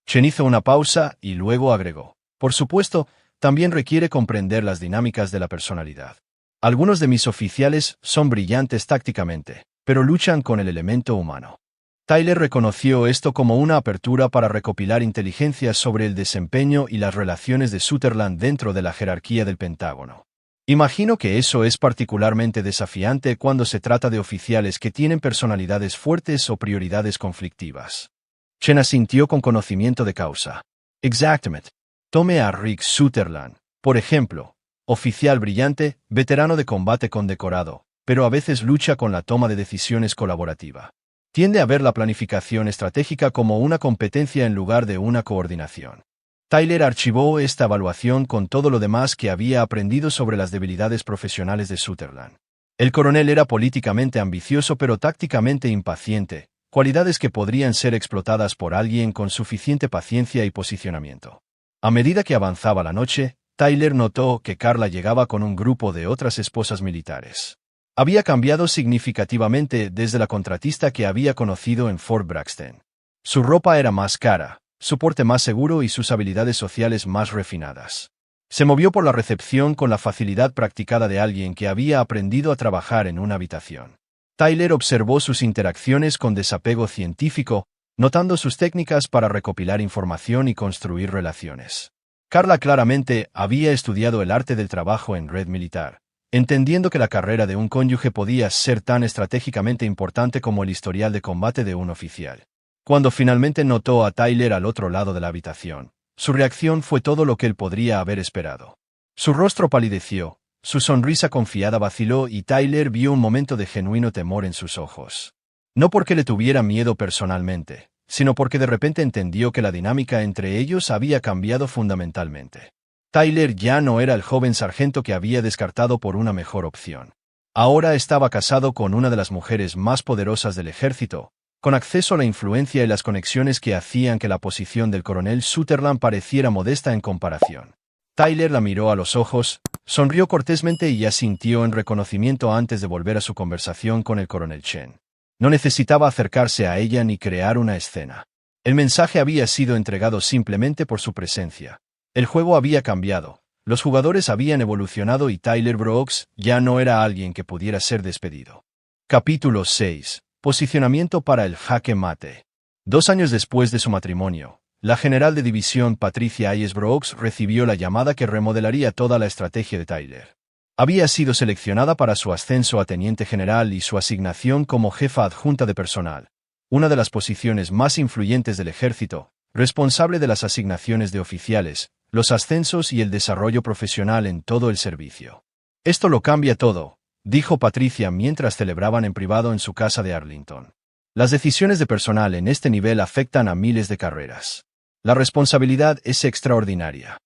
Chen hizo una pausa y luego agregó: por supuesto, también requiere comprender las dinámicas de la personalidad. Algunos de mis oficiales son brillantes tácticamente, pero luchan con el elemento humano. Tyler reconoció esto como una apertura para recopilar inteligencia sobre el desempeño y las relaciones de Sutherland dentro de la jerarquía del Pentágono. Imagino que eso es particularmente desafiante cuando se trata de oficiales que tienen personalidades fuertes o prioridades conflictivas. Chen asintió con conocimiento de causa. Exactamente. Tome a Rick Sutherland, por ejemplo, oficial brillante, veterano de combate condecorado, pero a veces lucha con la toma de decisiones colaborativa. Tiende a ver la planificación estratégica como una competencia en lugar de una coordinación. Tyler archivó esta evaluación con todo lo demás que había aprendido sobre las debilidades profesionales de Sutherland. El coronel era políticamente ambicioso pero tácticamente impaciente, cualidades que podrían ser explotadas por alguien con suficiente paciencia y posicionamiento. A medida que avanzaba la noche, Tyler notó que Carla llegaba con un grupo de otras esposas militares. Había cambiado significativamente desde la contratista que había conocido en Fort Braxton. Su ropa era más cara, su porte más seguro y sus habilidades sociales más refinadas. Se movió por la recepción con la facilidad practicada de alguien que había aprendido a trabajar en una habitación. Tyler observó sus interacciones con desapego científico, notando sus técnicas para recopilar información y construir relaciones. Carla claramente había estudiado el arte del trabajo en red militar, entendiendo que la carrera de un cónyuge podía ser tan estratégicamente importante como el historial de combate de un oficial. Cuando finalmente notó a Tyler al otro lado de la habitación, su reacción fue todo lo que él podría haber esperado. Su rostro palideció, su sonrisa confiada vaciló y Tyler vio un momento de genuino temor en sus ojos. No porque le tuviera miedo personalmente, sino porque de repente entendió que la dinámica entre ellos había cambiado fundamentalmente. Tyler ya no era el joven sargento que había descartado por una mejor opción. Ahora estaba casado con una de las mujeres más poderosas del ejército, con acceso a la influencia y las conexiones que hacían que la posición del coronel Sutherland pareciera modesta en comparación. Tyler la miró a los ojos, sonrió cortésmente y asintió en reconocimiento antes de volver a su conversación con el coronel Chen. No necesitaba acercarse a ella ni crear una escena. El mensaje había sido entregado simplemente por su presencia. El juego había cambiado, los jugadores habían evolucionado y Tyler Brooks ya no era alguien que pudiera ser despedido. Capítulo 6. Posicionamiento para el jaque mate. 2 años después de su matrimonio, la general de división Patricia Hayes Brooks recibió la llamada que remodelaría toda la estrategia de Tyler. Había sido seleccionada para su ascenso a teniente general y su asignación como jefa adjunta de personal, una de las posiciones más influyentes del ejército, responsable de las asignaciones de oficiales, los ascensos y el desarrollo profesional en todo el servicio. Esto lo cambia todo, dijo Patricia mientras celebraban en privado en su casa de Arlington. Las decisiones de personal en este nivel afectan a miles de carreras. La responsabilidad es extraordinaria.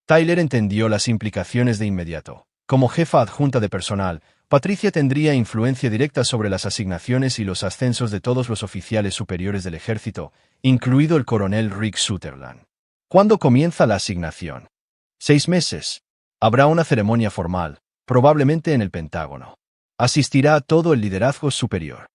Tyler entendió las implicaciones de inmediato. Como jefa adjunta de personal, Patricia tendría influencia directa sobre las asignaciones y los ascensos de todos los oficiales superiores del ejército, incluido el coronel Rick Sutherland. ¿Cuándo comienza la asignación? 6 meses. Habrá una ceremonia formal, probablemente en el Pentágono. Asistirá todo el liderazgo superior.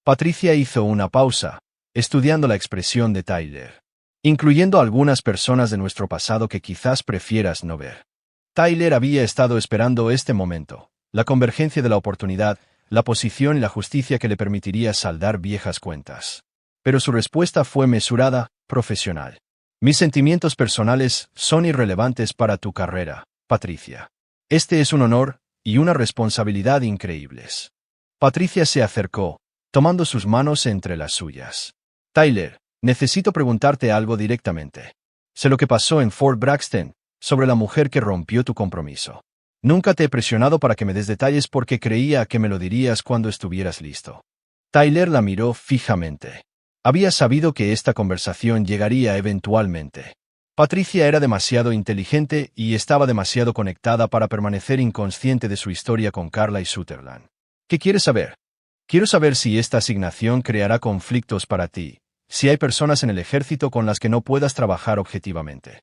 Patricia hizo una pausa, estudiando la expresión de Tyler, incluyendo algunas personas de nuestro pasado que quizás prefieras no ver. Tyler había estado esperando este momento, la convergencia de la oportunidad, la posición y la justicia que le permitiría saldar viejas cuentas. Pero su respuesta fue mesurada, profesional. Mis sentimientos personales son irrelevantes para tu carrera, Patricia. Este es un honor y una responsabilidad increíbles. Patricia se acercó, tomando sus manos entre las suyas. Tyler, necesito preguntarte algo directamente. Sé lo que pasó en Fort Braxton, sobre la mujer que rompió tu compromiso. Nunca te he presionado para que me des detalles porque creía que me lo dirías cuando estuvieras listo. Tyler la miró fijamente. Había sabido que esta conversación llegaría eventualmente. Patricia era demasiado inteligente y estaba demasiado conectada para permanecer inconsciente de su historia con Carla y Sutherland. ¿Qué quieres saber? Quiero saber si esta asignación creará conflictos para ti, si hay personas en el ejército con las que no puedas trabajar objetivamente.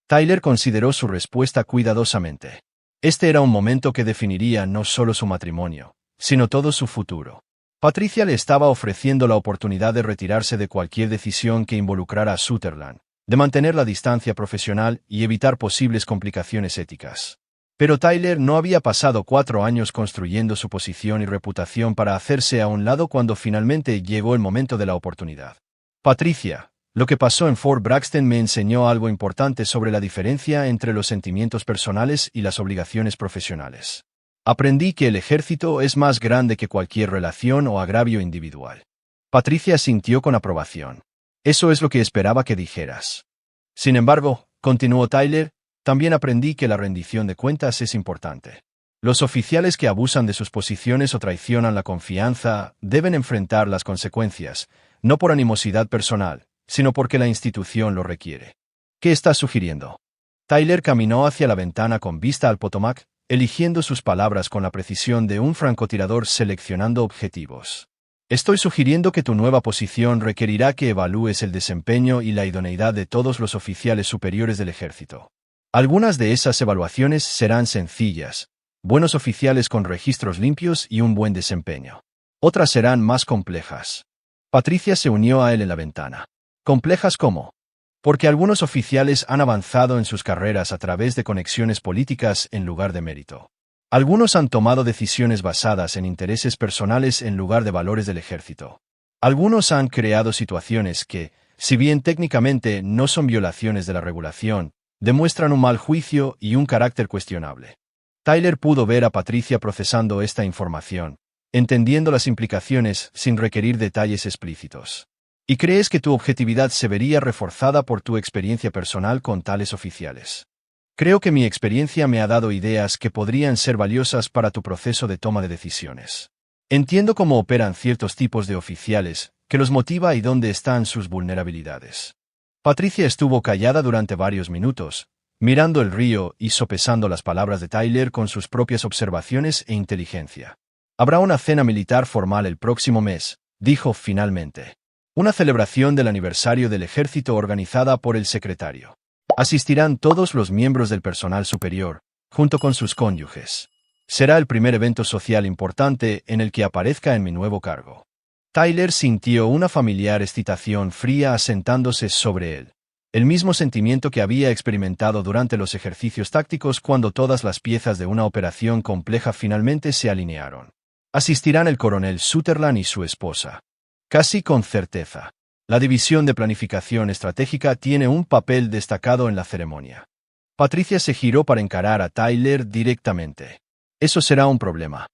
Tyler consideró su respuesta cuidadosamente. Este era un momento que definiría no solo su matrimonio, sino todo su futuro. Patricia le estaba ofreciendo la oportunidad de retirarse de cualquier decisión que involucrara a Sutherland, de mantener la distancia profesional y evitar posibles complicaciones éticas. Pero Tyler no había pasado 4 años construyendo su posición y reputación para hacerse a un lado cuando finalmente llegó el momento de la oportunidad. Patricia, lo que pasó en Fort Braxton me enseñó algo importante sobre la diferencia entre los sentimientos personales y las obligaciones profesionales. Aprendí que el ejército es más grande que cualquier relación o agravio individual. Patricia asintió con aprobación. Eso es lo que esperaba que dijeras. Sin embargo, continuó Tyler, también aprendí que la rendición de cuentas es importante. Los oficiales que abusan de sus posiciones o traicionan la confianza deben enfrentar las consecuencias, no por animosidad personal, sino porque la institución lo requiere. ¿Qué estás sugiriendo? Tyler caminó hacia la ventana con vista al Potomac, eligiendo sus palabras con la precisión de un francotirador seleccionando objetivos. Estoy sugiriendo que tu nueva posición requerirá que evalúes el desempeño y la idoneidad de todos los oficiales superiores del ejército. Algunas de esas evaluaciones serán sencillas, buenos oficiales con registros limpios y un buen desempeño. Otras serán más complejas. Patricia se unió a él en la ventana. ¿Complejas cómo? Porque algunos oficiales han avanzado en sus carreras a través de conexiones políticas en lugar de mérito. Algunos han tomado decisiones basadas en intereses personales en lugar de valores del ejército. Algunos han creado situaciones que, si bien técnicamente no son violaciones de la regulación, demuestran un mal juicio y un carácter cuestionable. Tyler pudo ver a Patricia procesando esta información, entendiendo las implicaciones sin requerir detalles explícitos. ¿Y crees que tu objetividad se vería reforzada por tu experiencia personal con tales oficiales? Creo que mi experiencia me ha dado ideas que podrían ser valiosas para tu proceso de toma de decisiones. Entiendo cómo operan ciertos tipos de oficiales, qué los motiva y dónde están sus vulnerabilidades. Patricia estuvo callada durante varios minutos, mirando el río y sopesando las palabras de Tyler con sus propias observaciones e inteligencia. Habrá una cena militar formal el próximo mes, dijo finalmente. Una celebración del aniversario del ejército organizada por el secretario. Asistirán todos los miembros del personal superior, junto con sus cónyuges. Será el primer evento social importante en el que aparezca en mi nuevo cargo. Tyler sintió una familiar excitación fría asentándose sobre él. El mismo sentimiento que había experimentado durante los ejercicios tácticos cuando todas las piezas de una operación compleja finalmente se alinearon. Asistirán el coronel Sutherland y su esposa. Casi con certeza. La división de planificación estratégica tiene un papel destacado en la ceremonia. Patricia se giró para encarar a Tyler directamente. Eso será un problema.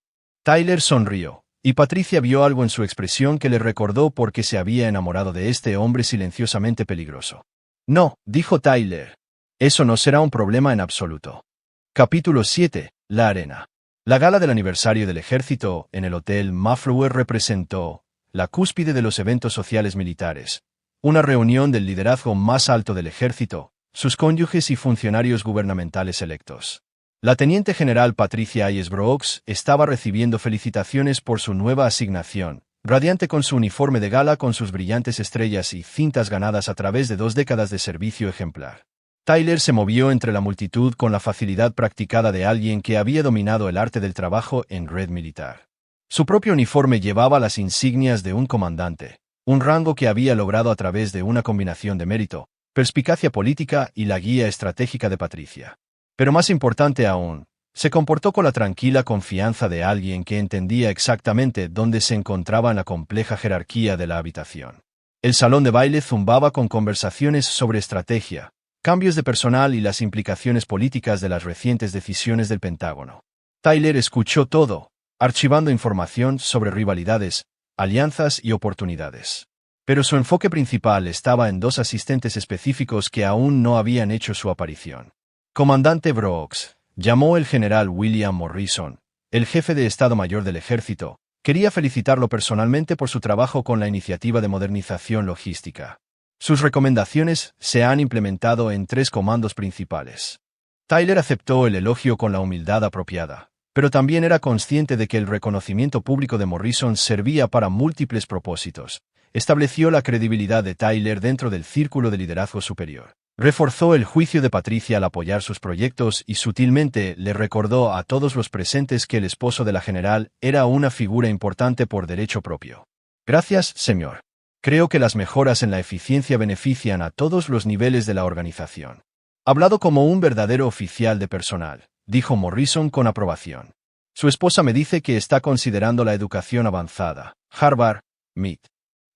Tyler sonrió, y Patricia vio algo en su expresión que le recordó por qué se había enamorado de este hombre silenciosamente peligroso. No, dijo Tyler. Eso no será un problema en absoluto. Capítulo 7. La arena. La gala del aniversario del ejército en el Hotel Mayflower representó la cúspide de los eventos sociales militares, una reunión del liderazgo más alto del ejército, sus cónyuges y funcionarios gubernamentales electos. La teniente general Patricia Hayes Brooks estaba recibiendo felicitaciones por su nueva asignación, radiante con su uniforme de gala con sus brillantes estrellas y cintas ganadas a través de 2 décadas de servicio ejemplar. Tyler se movió entre la multitud con la facilidad practicada de alguien que había dominado el arte del trabajo en red militar. Su propio uniforme llevaba las insignias de un comandante, un rango que había logrado a través de una combinación de mérito, perspicacia política y la guía estratégica de Patricia. Pero más importante aún, se comportó con la tranquila confianza de alguien que entendía exactamente dónde se encontraba en la compleja jerarquía de la habitación. El salón de baile zumbaba con conversaciones sobre estrategia, cambios de personal y las implicaciones políticas de las recientes decisiones del Pentágono. Tyler escuchó todo, archivando información sobre rivalidades, alianzas y oportunidades. Pero su enfoque principal estaba en 2 asistentes específicos que aún no habían hecho su aparición. Comandante Brooks, llamó el general William Morrison, el jefe de Estado Mayor del Ejército, quería felicitarlo personalmente por su trabajo con la iniciativa de modernización logística. Sus recomendaciones se han implementado en 3 comandos principales. Tyler aceptó el elogio con la humildad apropiada, pero también era consciente de que el reconocimiento público de Morrison servía para múltiples propósitos. Estableció la credibilidad de Tyler dentro del círculo de liderazgo superior. Reforzó el juicio de Patricia al apoyar sus proyectos y sutilmente le recordó a todos los presentes que el esposo de la general era una figura importante por derecho propio. Gracias, señor. Creo que las mejoras en la eficiencia benefician a todos los niveles de la organización. Hablado como un verdadero oficial de personal, dijo Morrison con aprobación. Su esposa me dice que está considerando la educación avanzada, Harvard, MIT.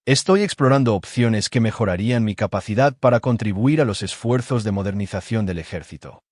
Estoy explorando opciones que mejorarían mi capacidad para contribuir a los esfuerzos de modernización del ejército.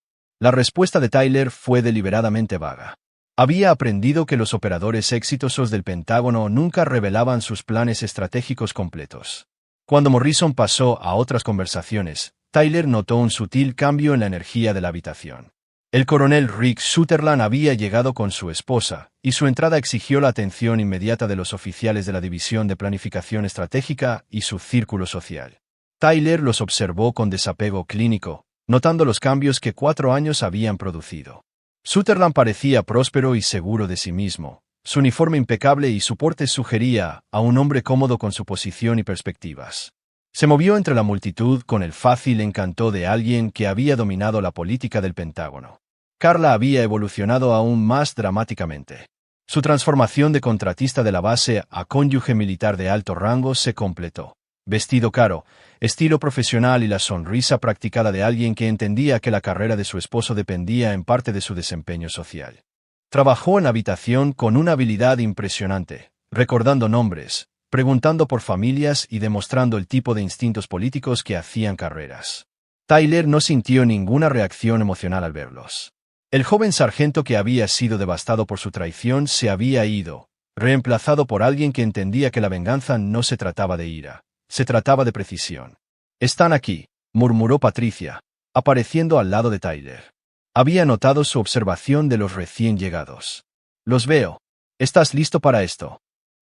La respuesta de Tyler fue deliberadamente vaga. Había aprendido que los operadores exitosos del Pentágono nunca revelaban sus planes estratégicos completos. Cuando Morrison pasó a otras conversaciones, Tyler notó un sutil cambio en la energía de la habitación. El coronel Rick Sutherland había llegado con su esposa, y su entrada exigió la atención inmediata de los oficiales de la División de Planificación Estratégica y su círculo social. Tyler los observó con desapego clínico, notando los cambios que 4 años habían producido. Sutherland parecía próspero y seguro de sí mismo. Su uniforme impecable y su porte sugería a un hombre cómodo con su posición y perspectivas. Se movió entre la multitud con el fácil encanto de alguien que había dominado la política del Pentágono. Carla había evolucionado aún más dramáticamente. Su transformación de contratista de la base a cónyuge militar de alto rango se completó. Vestido caro, estilo profesional y la sonrisa practicada de alguien que entendía que la carrera de su esposo dependía en parte de su desempeño social. Trabajó en la habitación con una habilidad impresionante, recordando nombres, preguntando por familias y demostrando el tipo de instintos políticos que hacían carreras. Tyler no sintió ninguna reacción emocional al verlos. El joven sargento que había sido devastado por su traición se había ido, reemplazado por alguien que entendía que la venganza no se trataba de ira, se trataba de precisión. «Están aquí», murmuró Patricia, apareciendo al lado de Tyler. Había notado su observación de los recién llegados. «Los veo. ¿Estás listo para esto?»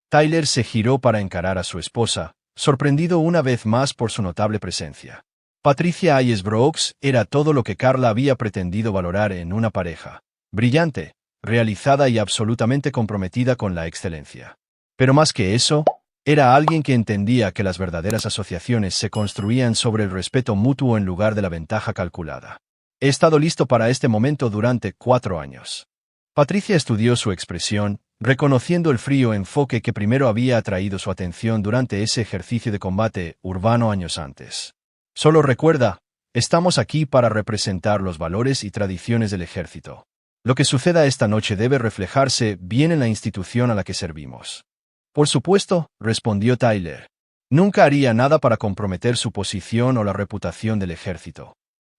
Tyler se giró para encarar a su esposa, sorprendido una vez más por su notable presencia. Patricia Hayes Brooks era todo lo que Carla había pretendido valorar en una pareja. Brillante, realizada y absolutamente comprometida con la excelencia. Pero más que eso, era alguien que entendía que las verdaderas asociaciones se construían sobre el respeto mutuo en lugar de la ventaja calculada. He estado listo para este momento durante 4 años. Patricia estudió su expresión, reconociendo el frío enfoque que primero había atraído su atención durante ese ejercicio de combate urbano años antes. Solo recuerda, estamos aquí para representar los valores y tradiciones del ejército. Lo que suceda esta noche debe reflejarse bien en la institución a la que servimos. Por supuesto, respondió Tyler. Nunca haría nada para comprometer su posición o la reputación del ejército.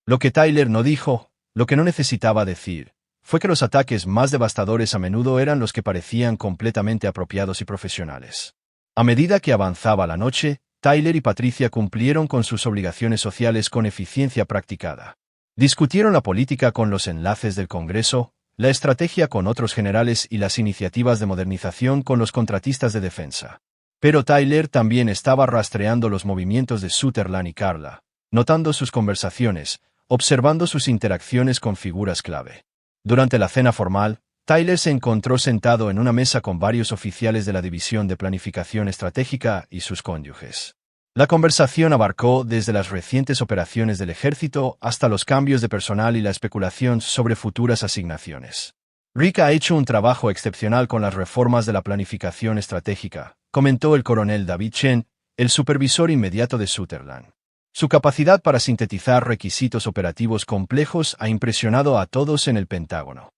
Lo que Tyler no dijo, lo que no necesitaba decir, fue que los ataques más devastadores a menudo eran los que parecían completamente apropiados y profesionales. A medida que avanzaba la noche, Tyler y Patricia cumplieron con sus obligaciones sociales con eficiencia practicada. Discutieron la política con los enlaces del Congreso, la estrategia con otros generales y las iniciativas de modernización con los contratistas de defensa. Pero Tyler también estaba rastreando los movimientos de Sutherland y Carla, notando sus conversaciones, observando sus interacciones con figuras clave. Durante la cena formal, Tyler se encontró sentado en una mesa con varios oficiales de la División de Planificación Estratégica y sus cónyuges. La conversación abarcó desde las recientes operaciones del ejército hasta los cambios de personal y la especulación sobre futuras asignaciones. Rick ha hecho un trabajo excepcional con las reformas de la planificación estratégica, comentó el coronel David Chen, el supervisor inmediato de Sutherland. Su capacidad para sintetizar requisitos operativos complejos ha impresionado a todos en el Pentágono.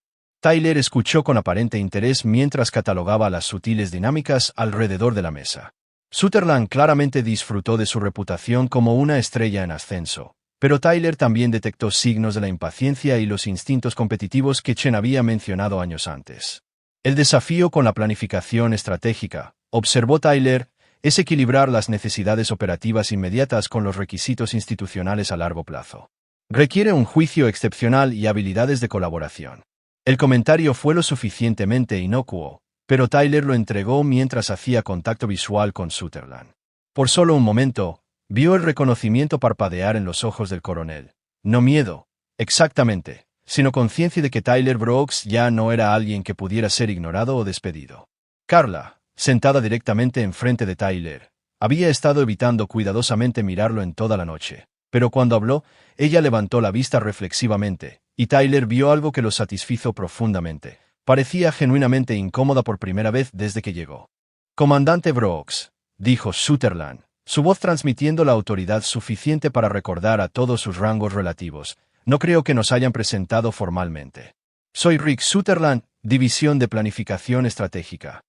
Tyler escuchó con aparente interés mientras catalogaba las sutiles dinámicas alrededor de la mesa. Sutherland claramente disfrutó de su reputación como una estrella en ascenso, pero Tyler también detectó signos de la impaciencia y los instintos competitivos que Chen había mencionado años antes. El desafío con la planificación estratégica, observó Tyler, es equilibrar las necesidades operativas inmediatas con los requisitos institucionales a largo plazo. Requiere un juicio excepcional y habilidades de colaboración. El comentario fue lo suficientemente inocuo, pero Tyler lo entregó mientras hacía contacto visual con Sutherland. Por solo un momento, vio el reconocimiento parpadear en los ojos del coronel. No miedo, exactamente, sino conciencia de que Tyler Brooks ya no era alguien que pudiera ser ignorado o despedido. Carla, sentada directamente enfrente de Tyler, había estado evitando cuidadosamente mirarlo en toda la noche, pero cuando habló, ella levantó la vista reflexivamente, y Tyler vio algo que lo satisfizo profundamente. Parecía genuinamente incómoda por primera vez desde que llegó. «Comandante Brooks», dijo Sutherland, su voz transmitiendo la autoridad suficiente para recordar a todos sus rangos relativos. «No creo que nos hayan presentado formalmente. Soy Rick Sutherland, División de Planificación Estratégica».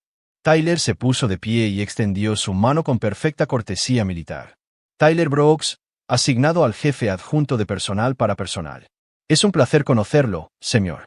Tyler se puso de pie y extendió su mano con perfecta cortesía militar. «Tyler Brooks, asignado al jefe adjunto de personal para personal. Es un placer conocerlo, señor».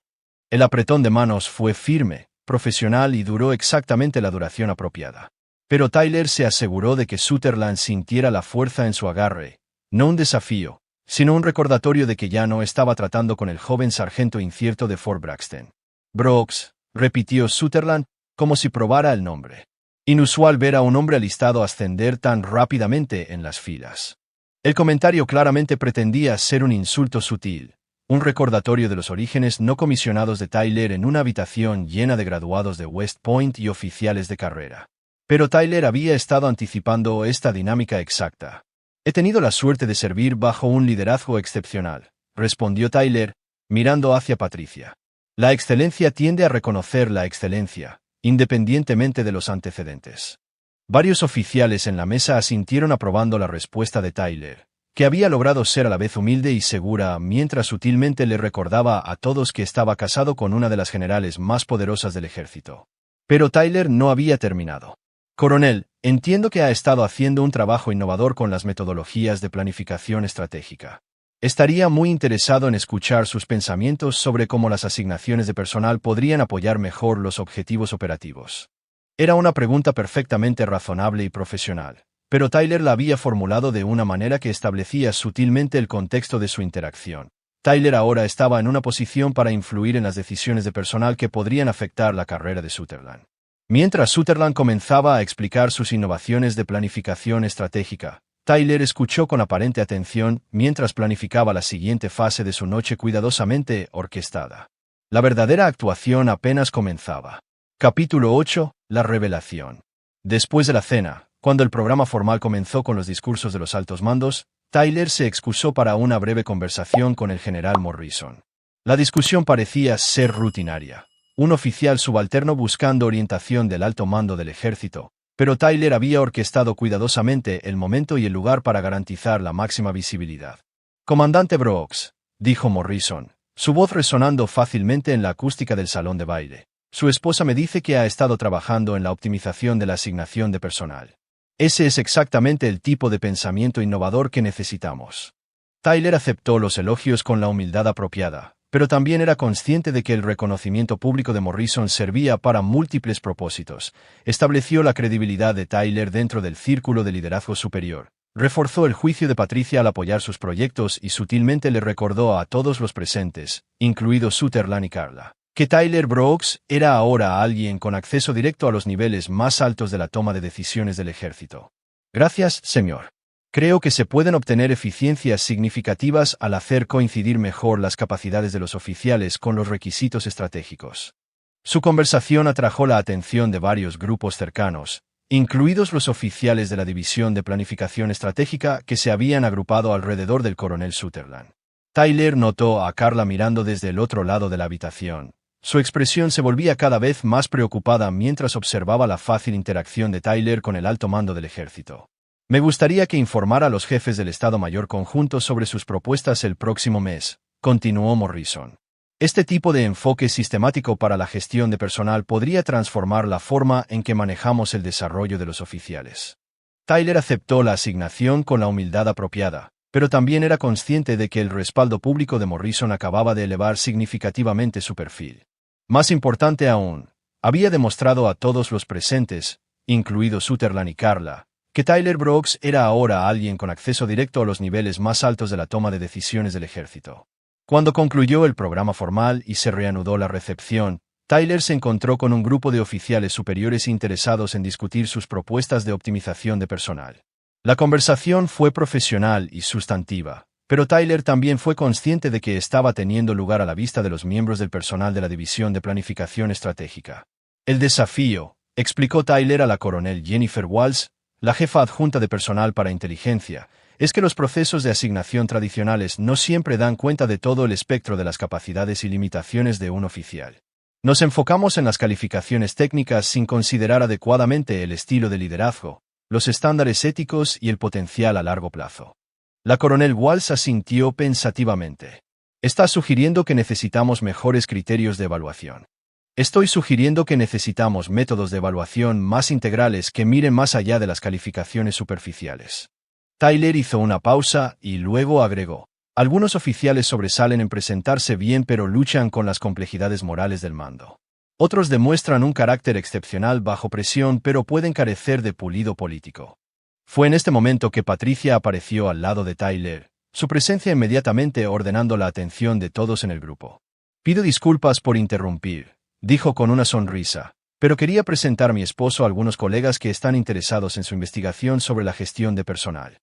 El apretón de manos fue firme, profesional y duró exactamente la duración apropiada. Pero Tyler se aseguró de que Sutherland sintiera la fuerza en su agarre, no un desafío, sino un recordatorio de que ya no estaba tratando con el joven sargento incierto de Fort Braxton. «Brooks», repitió Sutherland, como si probara el nombre. Inusual ver a un hombre alistado ascender tan rápidamente en las filas. El comentario claramente pretendía ser un insulto sutil, un recordatorio de los orígenes no comisionados de Tyler en una habitación llena de graduados de West Point y oficiales de carrera. Pero Tyler había estado anticipando esta dinámica exacta. «He tenido la suerte de servir bajo un liderazgo excepcional», respondió Tyler, mirando hacia Patricia. «La excelencia tiende a reconocer la excelencia, independientemente de los antecedentes». Varios oficiales en la mesa asintieron aprobando la respuesta de Tyler, que había logrado ser a la vez humilde y segura mientras sutilmente le recordaba a todos que estaba casado con una de las generales más poderosas del ejército. Pero Tyler no había terminado. «Coronel, entiendo que ha estado haciendo un trabajo innovador con las metodologías de planificación estratégica. Estaría muy interesado en escuchar sus pensamientos sobre cómo las asignaciones de personal podrían apoyar mejor los objetivos operativos». Era una pregunta perfectamente razonable y profesional, pero Tyler la había formulado de una manera que establecía sutilmente el contexto de su interacción. Tyler ahora estaba en una posición para influir en las decisiones de personal que podrían afectar la carrera de Sutherland. Mientras Sutherland comenzaba a explicar sus innovaciones de planificación estratégica, Tyler escuchó con aparente atención mientras planificaba la siguiente fase de su noche cuidadosamente orquestada. La verdadera actuación apenas comenzaba. Capítulo 8. La revelación. Después de la cena, cuando el programa formal comenzó con los discursos de los altos mandos, Tyler se excusó para una breve conversación con el general Morrison. La discusión parecía ser rutinaria. Un oficial subalterno buscando orientación del alto mando del ejército, pero Tyler había orquestado cuidadosamente el momento y el lugar para garantizar la máxima visibilidad. «Comandante Brooks», dijo Morrison, su voz resonando fácilmente en la acústica del salón de baile. «Su esposa me dice que ha estado trabajando en la optimización de la asignación de personal. Ese es exactamente el tipo de pensamiento innovador que necesitamos». Tyler aceptó los elogios con la humildad apropiada, pero también era consciente de que el reconocimiento público de Morrison servía para múltiples propósitos. Estableció la credibilidad de Tyler dentro del círculo de liderazgo superior. Reforzó el juicio de Patricia al apoyar sus proyectos y sutilmente le recordó a todos los presentes, incluidos Sutherland y Carla, que Tyler Brooks era ahora alguien con acceso directo a los niveles más altos de la toma de decisiones del ejército. «Gracias, señor. Creo que se pueden obtener eficiencias significativas al hacer coincidir mejor las capacidades de los oficiales con los requisitos estratégicos». Su conversación atrajo la atención de varios grupos cercanos, incluidos los oficiales de la División de Planificación Estratégica que se habían agrupado alrededor del coronel Sutherland. Tyler notó a Carla mirando desde el otro lado de la habitación. Su expresión se volvía cada vez más preocupada mientras observaba la fácil interacción de Tyler con el alto mando del ejército. «Me gustaría que informara a los jefes del Estado Mayor Conjunto sobre sus propuestas el próximo mes», continuó Morrison. «Este tipo de enfoque sistemático para la gestión de personal podría transformar la forma en que manejamos el desarrollo de los oficiales». Tyler aceptó la asignación con la humildad apropiada, pero también era consciente de que el respaldo público de Morrison acababa de elevar significativamente su perfil. Más importante aún, había demostrado a todos los presentes, incluidos Sutherland y Carla, que Tyler Brooks era ahora alguien con acceso directo a los niveles más altos de la toma de decisiones del ejército. Cuando concluyó el programa formal y se reanudó la recepción, Tyler se encontró con un grupo de oficiales superiores interesados en discutir sus propuestas de optimización de personal. La conversación fue profesional y sustantiva, pero Tyler también fue consciente de que estaba teniendo lugar a la vista de los miembros del personal de la División de Planificación Estratégica. «El desafío», explicó Tyler a la coronel Jennifer Walls, la jefa adjunta de personal para inteligencia, es que los procesos de asignación tradicionales no siempre dan cuenta de todo el espectro de las capacidades y limitaciones de un oficial. Nos enfocamos en las calificaciones técnicas sin considerar adecuadamente el estilo de liderazgo, los estándares éticos y el potencial a largo plazo. La coronel Walls asintió pensativamente. «Está sugiriendo que necesitamos mejores criterios de evaluación». «Estoy sugiriendo que necesitamos métodos de evaluación más integrales que miren más allá de las calificaciones superficiales». Tyler hizo una pausa y luego agregó: «Algunos oficiales sobresalen en presentarse bien pero luchan con las complejidades morales del mando. Otros demuestran un carácter excepcional bajo presión pero pueden carecer de pulido político». Fue en este momento que Patricia apareció al lado de Tyler, su presencia inmediatamente ordenando la atención de todos en el grupo. «Pido disculpas por interrumpir», dijo con una sonrisa, «pero quería presentar a mi esposo a algunos colegas que están interesados en su investigación sobre la gestión de personal».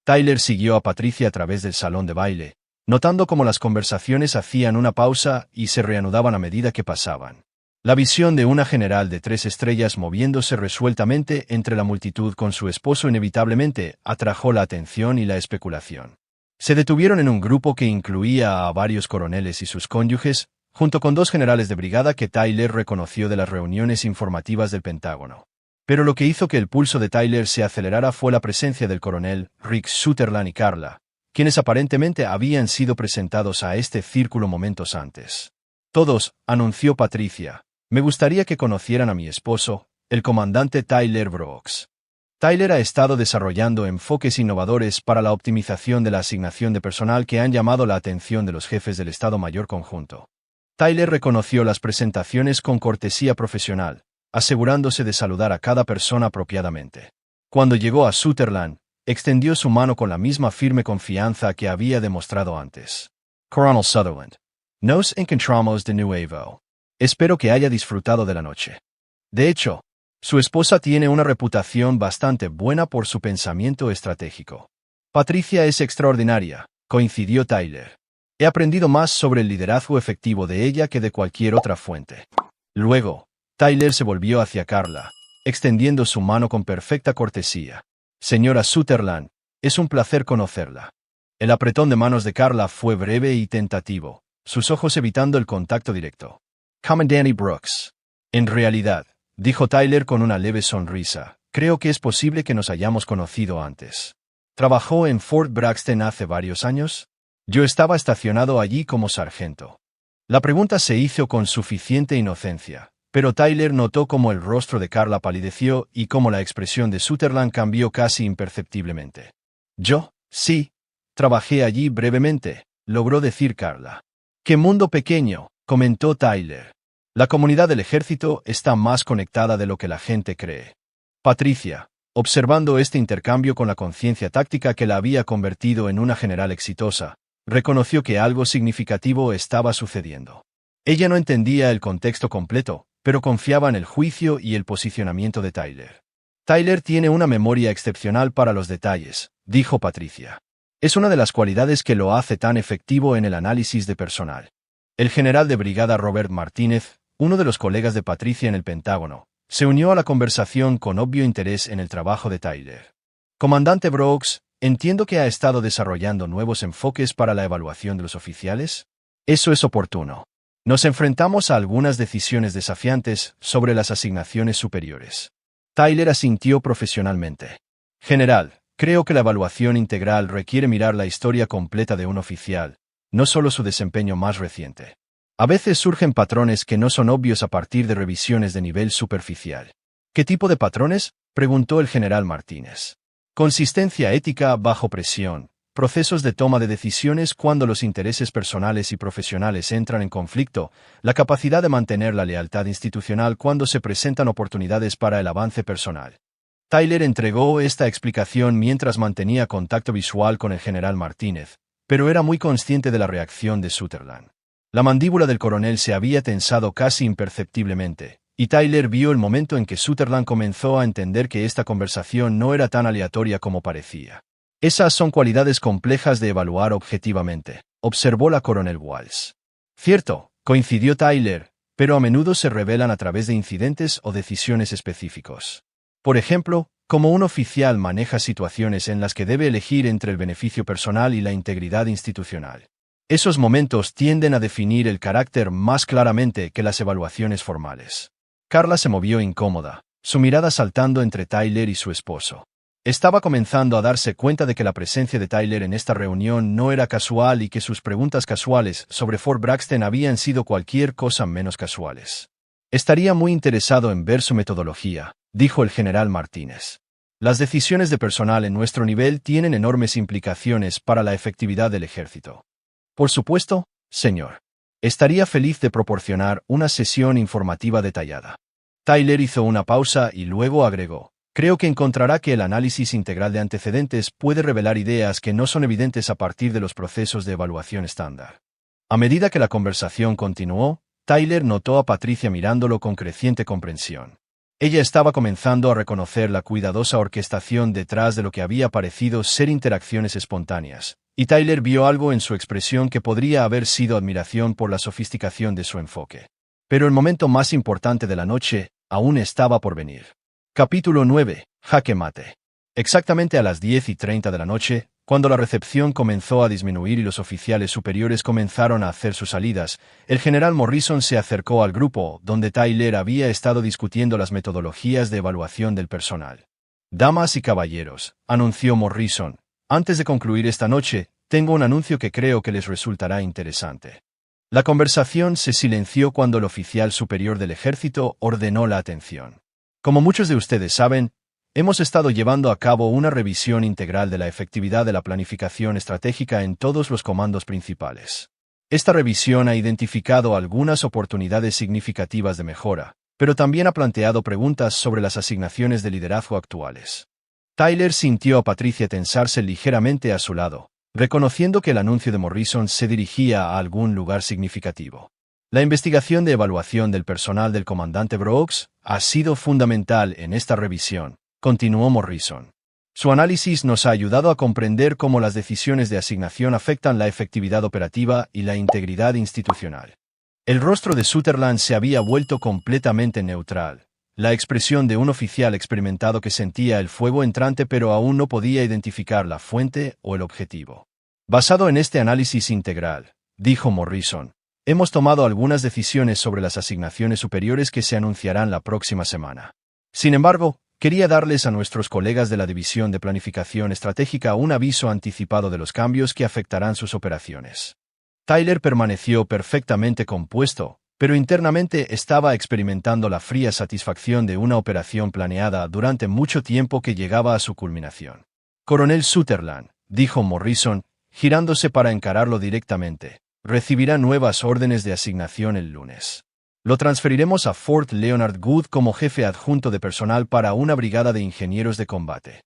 Tyler siguió a Patricia a través del salón de baile, notando cómo las conversaciones hacían una pausa y se reanudaban a medida que pasaban. La visión de una general de 3 estrellas moviéndose resueltamente entre la multitud con su esposo inevitablemente atrajo la atención y la especulación. Se detuvieron en un grupo que incluía a varios coroneles y sus cónyuges, junto con 2 generales de brigada que Tyler reconoció de las reuniones informativas del Pentágono. Pero lo que hizo que el pulso de Tyler se acelerara fue la presencia del coronel Rick Sutherland y Carla, quienes aparentemente habían sido presentados a este círculo momentos antes. «Todos», anunció Patricia, «me gustaría que conocieran a mi esposo, el comandante Tyler Brooks». Tyler ha estado desarrollando enfoques innovadores para la optimización de la asignación de personal que han llamado la atención de los jefes del Estado Mayor Conjunto. Tyler reconoció las presentaciones con cortesía profesional, asegurándose de saludar a cada persona apropiadamente. Cuando llegó a Sutherland, extendió su mano con la misma firme confianza que había demostrado antes. «Coronel Sutherland, nos encontramos de nuevo. Espero que haya disfrutado de la noche. De hecho, Su esposa tiene una reputación bastante buena por su pensamiento estratégico. Patricia es extraordinaria, coincidió Tyler. He aprendido más sobre el liderazgo efectivo de ella que de cualquier otra fuente. Luego, Tyler se volvió hacia Carla, extendiendo su mano con perfecta cortesía. Señora Sutherland, es un placer conocerla. El apretón de manos de Carla fue breve y tentativo, sus ojos evitando el contacto directo. Commandante Brooks. En realidad, dijo Tyler con una leve sonrisa, creo que es posible que nos hayamos conocido antes. ¿Trabajó en Fort Braxton hace varios años? Yo estaba estacionado allí como sargento. La pregunta se hizo con suficiente inocencia, pero Tyler notó cómo el rostro de Carla palideció y cómo la expresión de Sutherland cambió casi imperceptiblemente. Yo, sí, trabajé allí brevemente, logró decir Carla. ¡Qué mundo pequeño!, comentó Tyler. La comunidad del ejército está más conectada de lo que la gente cree. Patricia, observando este intercambio con la conciencia táctica que la había convertido en una general exitosa, reconoció que algo significativo estaba sucediendo. Ella no entendía el contexto completo, pero confiaba en el juicio y el posicionamiento de Tyler. Tyler tiene una memoria excepcional para los detalles, dijo Patricia. Es una de las cualidades que lo hace tan efectivo en el análisis de personal. El general de brigada Robert Martínez, uno de los colegas de Patricia en el Pentágono, se unió a la conversación con obvio interés en el trabajo de Tyler. Comandante Brooks, entiendo que ha estado desarrollando nuevos enfoques para la evaluación de los oficiales. Eso es oportuno. Nos enfrentamos a algunas decisiones desafiantes sobre las asignaciones superiores. Tyler asintió profesionalmente. General, creo que la evaluación integral requiere mirar la historia completa de un oficial, no solo su desempeño más reciente. A veces surgen patrones que no son obvios a partir de revisiones de nivel superficial. ¿Qué tipo de patrones?, preguntó el general Martínez. Consistencia ética bajo presión, procesos de toma de decisiones cuando los intereses personales y profesionales entran en conflicto, la capacidad de mantener la lealtad institucional cuando se presentan oportunidades para el avance personal. Tyler entregó esta explicación mientras mantenía contacto visual con el general Martínez, pero era muy consciente de la reacción de Sutherland. La mandíbula del coronel se había tensado casi imperceptiblemente, y Tyler vio el momento en que Sutherland comenzó a entender que esta conversación no era tan aleatoria como parecía. Esas son cualidades complejas de evaluar objetivamente, observó la coronel Walsh. Cierto, coincidió Tyler, pero a menudo se revelan a través de incidentes o decisiones específicos. Por ejemplo, cómo un oficial maneja situaciones en las que debe elegir entre el beneficio personal y la integridad institucional. Esos momentos tienden a definir el carácter más claramente que las evaluaciones formales. Carla se movió incómoda, su mirada saltando entre Tyler y su esposo. Estaba comenzando a darse cuenta de que la presencia de Tyler en esta reunión no era casual y que sus preguntas casuales sobre Fort Braxton habían sido cualquier cosa menos casuales. Estaría muy interesado en ver su metodología, dijo el general Martínez. Las decisiones de personal en nuestro nivel tienen enormes implicaciones para la efectividad del ejército. Por supuesto, señor. Estaría feliz de proporcionar una sesión informativa detallada. Tyler hizo una pausa y luego agregó. Creo que encontrará que el análisis integral de antecedentes puede revelar ideas que no son evidentes a partir de los procesos de evaluación estándar. A medida que la conversación continuó, Tyler notó a Patricia mirándolo con creciente comprensión. Ella estaba comenzando a reconocer la cuidadosa orquestación detrás de lo que había parecido ser interacciones espontáneas, y Tyler vio algo en su expresión que podría haber sido admiración por la sofisticación de su enfoque. Pero el momento más importante de la noche aún estaba por venir. Capítulo 9. Jaque mate. Exactamente a las 10:30 de la noche, cuando la recepción comenzó a disminuir y los oficiales superiores comenzaron a hacer sus salidas, el general Morrison se acercó al grupo donde Tyler había estado discutiendo las metodologías de evaluación del personal. Damas y caballeros, anunció Morrison, antes de concluir esta noche, tengo un anuncio que creo que les resultará interesante. La conversación se silenció cuando el oficial superior del ejército ordenó la atención. Como muchos de ustedes saben, hemos estado llevando a cabo una revisión integral de la efectividad de la planificación estratégica en todos los comandos principales. Esta revisión ha identificado algunas oportunidades significativas de mejora, pero también ha planteado preguntas sobre las asignaciones de liderazgo actuales. Tyler sintió a Patricia tensarse ligeramente a su lado, reconociendo que el anuncio de Morrison se dirigía a algún lugar significativo. La investigación de evaluación del personal del comandante Brooks ha sido fundamental en esta revisión, continuó Morrison. Su análisis nos ha ayudado a comprender cómo las decisiones de asignación afectan la efectividad operativa y la integridad institucional. El rostro de Sutherland se había vuelto completamente neutral. La expresión de un oficial experimentado que sentía el fuego entrante pero aún no podía identificar la fuente o el objetivo. Basado en este análisis integral, dijo Morrison, hemos tomado algunas decisiones sobre las asignaciones superiores que se anunciarán la próxima semana. Sin embargo, quería darles a nuestros colegas de la División de Planificación Estratégica un aviso anticipado de los cambios que afectarán sus operaciones. Tyler permaneció perfectamente compuesto, pero internamente estaba experimentando la fría satisfacción de una operación planeada durante mucho tiempo que llegaba a su culminación. Coronel Sutherland, dijo Morrison, girándose para encararlo directamente, recibirá nuevas órdenes de asignación el lunes. Lo transferiremos a Fort Leonard Wood como jefe adjunto de personal para una brigada de ingenieros de combate.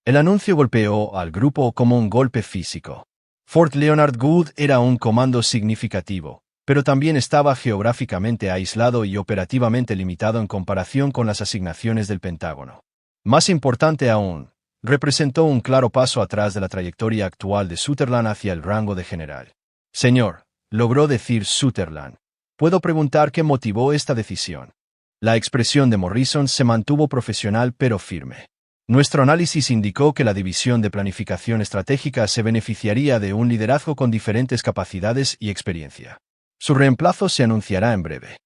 El anuncio golpeó al grupo como un golpe físico. Fort Leonard Wood era un comando significativo, pero también estaba geográficamente aislado y operativamente limitado en comparación con las asignaciones del Pentágono. Más importante aún, representó un claro paso atrás de la trayectoria actual de Sutherland hacia el rango de general. Señor, logró decir Sutherland, ¿puedo preguntar qué motivó esta decisión? La expresión de Morrison se mantuvo profesional pero firme. Nuestro análisis indicó que la División de Planificación Estratégica se beneficiaría de un liderazgo con diferentes capacidades y experiencia. Su reemplazo se anunciará en breve.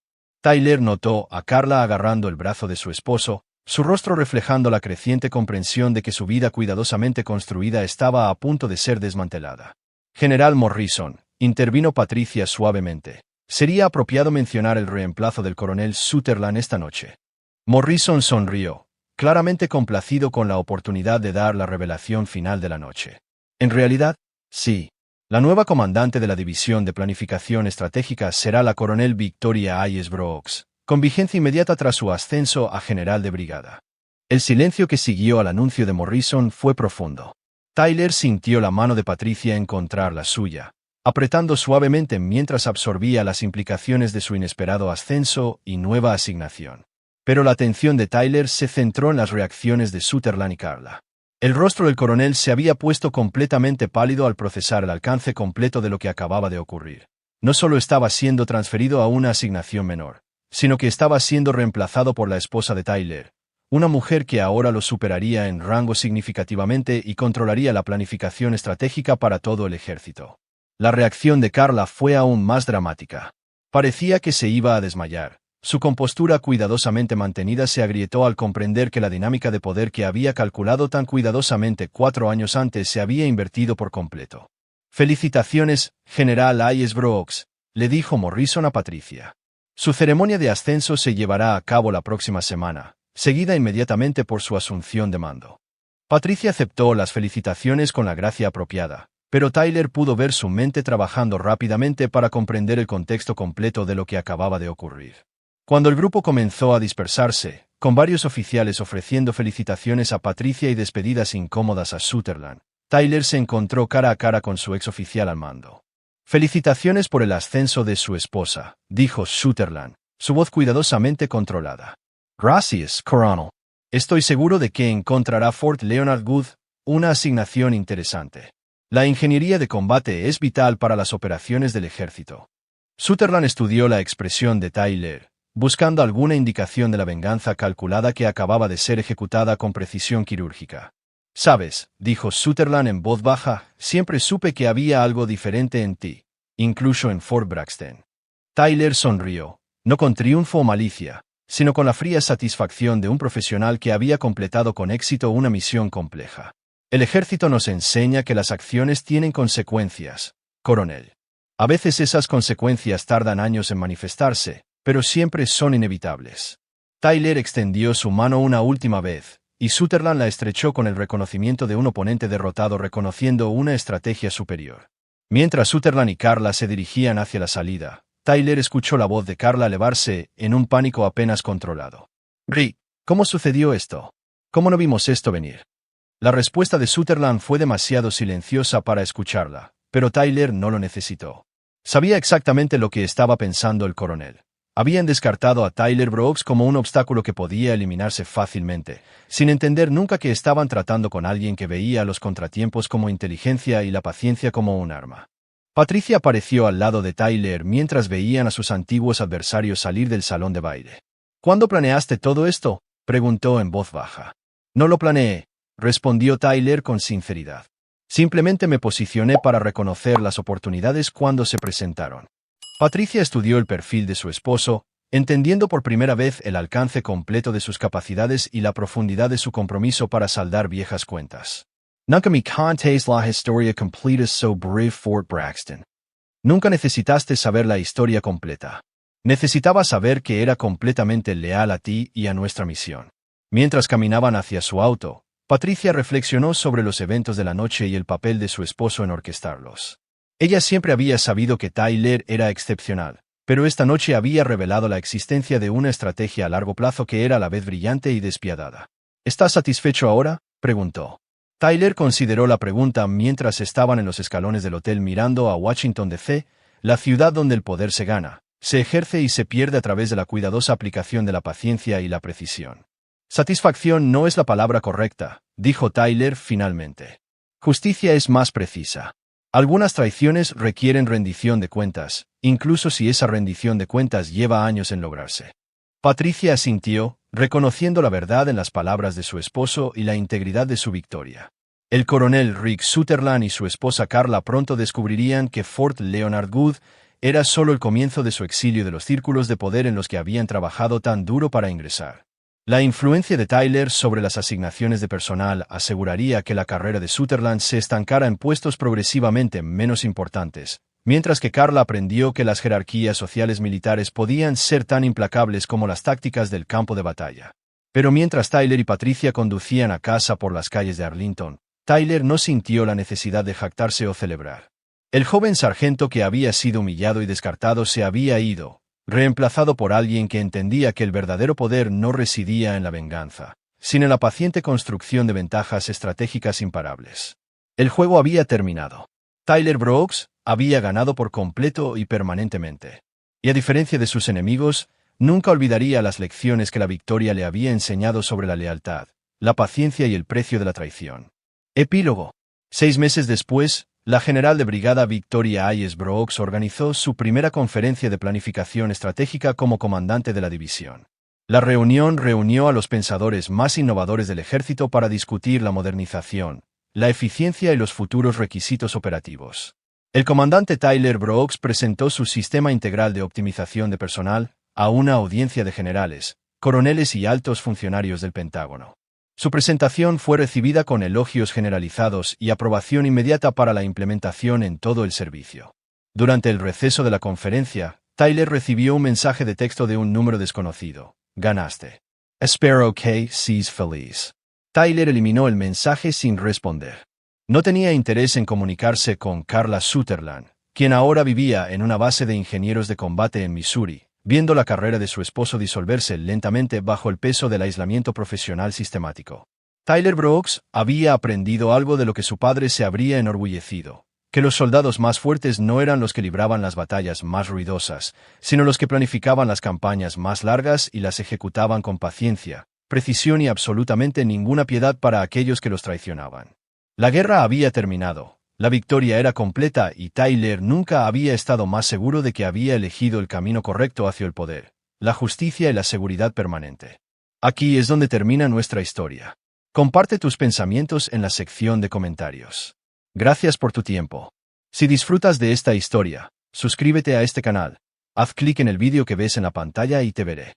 Tyler notó a Carla agarrando el brazo de su esposo, su rostro reflejando la creciente comprensión de que su vida cuidadosamente construida estaba a punto de ser desmantelada. General Morrison, intervino Patricia suavemente. Sería apropiado mencionar el reemplazo del coronel Sutherland esta noche. Morrison sonrió, claramente complacido con la oportunidad de dar la revelación final de la noche. En realidad, sí. La nueva comandante de la División de Planificación Estratégica será la coronel Victoria Hayes Brooks, con vigencia inmediata tras su ascenso a general de brigada. El silencio que siguió al anuncio de Morrison fue profundo. Tyler sintió la mano de Patricia encontrar la suya, apretando suavemente mientras absorbía las implicaciones de su inesperado ascenso y nueva asignación. Pero la atención de Tyler se centró en las reacciones de Sutherland y Carla. El rostro del coronel se había puesto completamente pálido al procesar el alcance completo de lo que acababa de ocurrir. No solo estaba siendo transferido a una asignación menor, sino que estaba siendo reemplazado por la esposa de Tyler, una mujer que ahora lo superaría en rango significativamente y controlaría la planificación estratégica para todo el ejército. La reacción de Carla fue aún más dramática. Parecía que se iba a desmayar. Su compostura cuidadosamente mantenida se agrietó al comprender que la dinámica de poder que había calculado tan cuidadosamente 4 años antes se había invertido por completo. «Felicitaciones, General Hayes Brooks», le dijo Morrison a Patricia. Su ceremonia de ascenso se llevará a cabo la próxima semana, seguida inmediatamente por su asunción de mando. Patricia aceptó las felicitaciones con la gracia apropiada, pero Tyler pudo ver su mente trabajando rápidamente para comprender el contexto completo de lo que acababa de ocurrir. Cuando el grupo comenzó a dispersarse, con varios oficiales ofreciendo felicitaciones a Patricia y despedidas incómodas a Sutherland, Tyler se encontró cara a cara con su exoficial al mando. «Felicitaciones por el ascenso de su esposa», dijo Sutherland, su voz cuidadosamente controlada. «Gracias, coronel. Estoy seguro de que encontrará Fort Leonard Wood una asignación interesante. La ingeniería de combate es vital para las operaciones del ejército». Sutherland estudió la expresión de Tyler, buscando alguna indicación de la venganza calculada que acababa de ser ejecutada con precisión quirúrgica. «Sabes», dijo Sutherland en voz baja, «siempre supe que había algo diferente en ti, incluso en Fort Braxton». Tyler sonrió, no con triunfo o malicia, sino con la fría satisfacción de un profesional que había completado con éxito una misión compleja. «El ejército nos enseña que las acciones tienen consecuencias, coronel. A veces esas consecuencias tardan años en manifestarse, pero siempre son inevitables». Tyler extendió su mano una última vez, y Sutherland la estrechó con el reconocimiento de un oponente derrotado reconociendo una estrategia superior. Mientras Sutherland y Carla se dirigían hacia la salida, Tyler escuchó la voz de Carla elevarse en un pánico apenas controlado. «Rick, ¿cómo sucedió esto? ¿Cómo no vimos esto venir?» La respuesta de Sutherland fue demasiado silenciosa para escucharla, pero Tyler no lo necesitó. Sabía exactamente lo que estaba pensando el coronel. Habían descartado a Tyler Brooks como un obstáculo que podía eliminarse fácilmente, sin entender nunca que estaban tratando con alguien que veía los contratiempos como inteligencia y la paciencia como un arma. Patricia apareció al lado de Tyler mientras veían a sus antiguos adversarios salir del salón de baile. ¿Cuándo planeaste todo esto?, preguntó en voz baja. No lo planeé, respondió Tyler con sinceridad. Simplemente me posicioné para reconocer las oportunidades cuando se presentaron. Patricia estudió el perfil de su esposo, entendiendo por primera vez el alcance completo de sus capacidades y la profundidad de su compromiso para saldar viejas cuentas. Nunca me contéis la historia completa sobre Fort Braxton. Nunca necesitaste saber la historia completa. Necesitaba saber que era completamente leal a ti y a nuestra misión. Mientras caminaban hacia su auto, Patricia reflexionó sobre los eventos de la noche y el papel de su esposo en orquestarlos. Ella siempre había sabido que Tyler era excepcional, pero esta noche había revelado la existencia de una estrategia a largo plazo que era a la vez brillante y despiadada. ¿Estás satisfecho ahora?, preguntó. Tyler consideró la pregunta mientras estaban en los escalones del hotel mirando a Washington D.C., la ciudad donde el poder se gana, se ejerce y se pierde a través de la cuidadosa aplicación de la paciencia y la precisión. Satisfacción no es la palabra correcta, dijo Tyler finalmente. Justicia es más precisa. Algunas traiciones requieren rendición de cuentas, incluso si esa rendición de cuentas lleva años en lograrse. Patricia asintió, reconociendo la verdad en las palabras de su esposo y la integridad de su victoria. El coronel Rick Sutherland y su esposa Carla pronto descubrirían que Fort Leonard Wood era solo el comienzo de su exilio de los círculos de poder en los que habían trabajado tan duro para ingresar. La influencia de Tyler sobre las asignaciones de personal aseguraría que la carrera de Sutherland se estancara en puestos progresivamente menos importantes, mientras que Carla aprendió que las jerarquías sociales militares podían ser tan implacables como las tácticas del campo de batalla. Pero mientras Tyler y Patricia conducían a casa por las calles de Arlington, Tyler no sintió la necesidad de jactarse o celebrar. El joven sargento que había sido humillado y descartado se había ido, reemplazado por alguien que entendía que el verdadero poder no residía en la venganza, sino en la paciente construcción de ventajas estratégicas imparables. El juego había terminado. Tyler Brooks había ganado por completo y permanentemente. Y a diferencia de sus enemigos, nunca olvidaría las lecciones que la victoria le había enseñado sobre la lealtad, la paciencia y el precio de la traición. Epílogo. 6 meses después, la general de brigada Victoria Hayes Brooks organizó su primera conferencia de planificación estratégica como comandante de la división. La reunión reunió a los pensadores más innovadores del ejército para discutir la modernización, la eficiencia y los futuros requisitos operativos. El comandante Tyler Brooks presentó su sistema integral de optimización de personal a una audiencia de generales, coroneles y altos funcionarios del Pentágono. Su presentación fue recibida con elogios generalizados y aprobación inmediata para la implementación en todo el servicio. Durante el receso de la conferencia, Tyler recibió un mensaje de texto de un número desconocido. Ganaste. Espero que seas feliz. Tyler eliminó el mensaje sin responder. No tenía interés en comunicarse con Carla Sutherland, quien ahora vivía en una base de ingenieros de combate en Missouri, viendo la carrera de su esposo disolverse lentamente bajo el peso del aislamiento profesional sistemático. Tyler Brooks había aprendido algo de lo que su padre se habría enorgullecido, que los soldados más fuertes no eran los que libraban las batallas más ruidosas, sino los que planificaban las campañas más largas y las ejecutaban con paciencia, precisión y absolutamente ninguna piedad para aquellos que los traicionaban. La guerra había terminado. La victoria era completa y Tyler nunca había estado más seguro de que había elegido el camino correcto hacia el poder, la justicia y la seguridad permanente. Aquí es donde termina nuestra historia. Comparte tus pensamientos en la sección de comentarios. Gracias por tu tiempo. Si disfrutas de esta historia, suscríbete a este canal, haz clic en el vídeo que ves en la pantalla y te veré.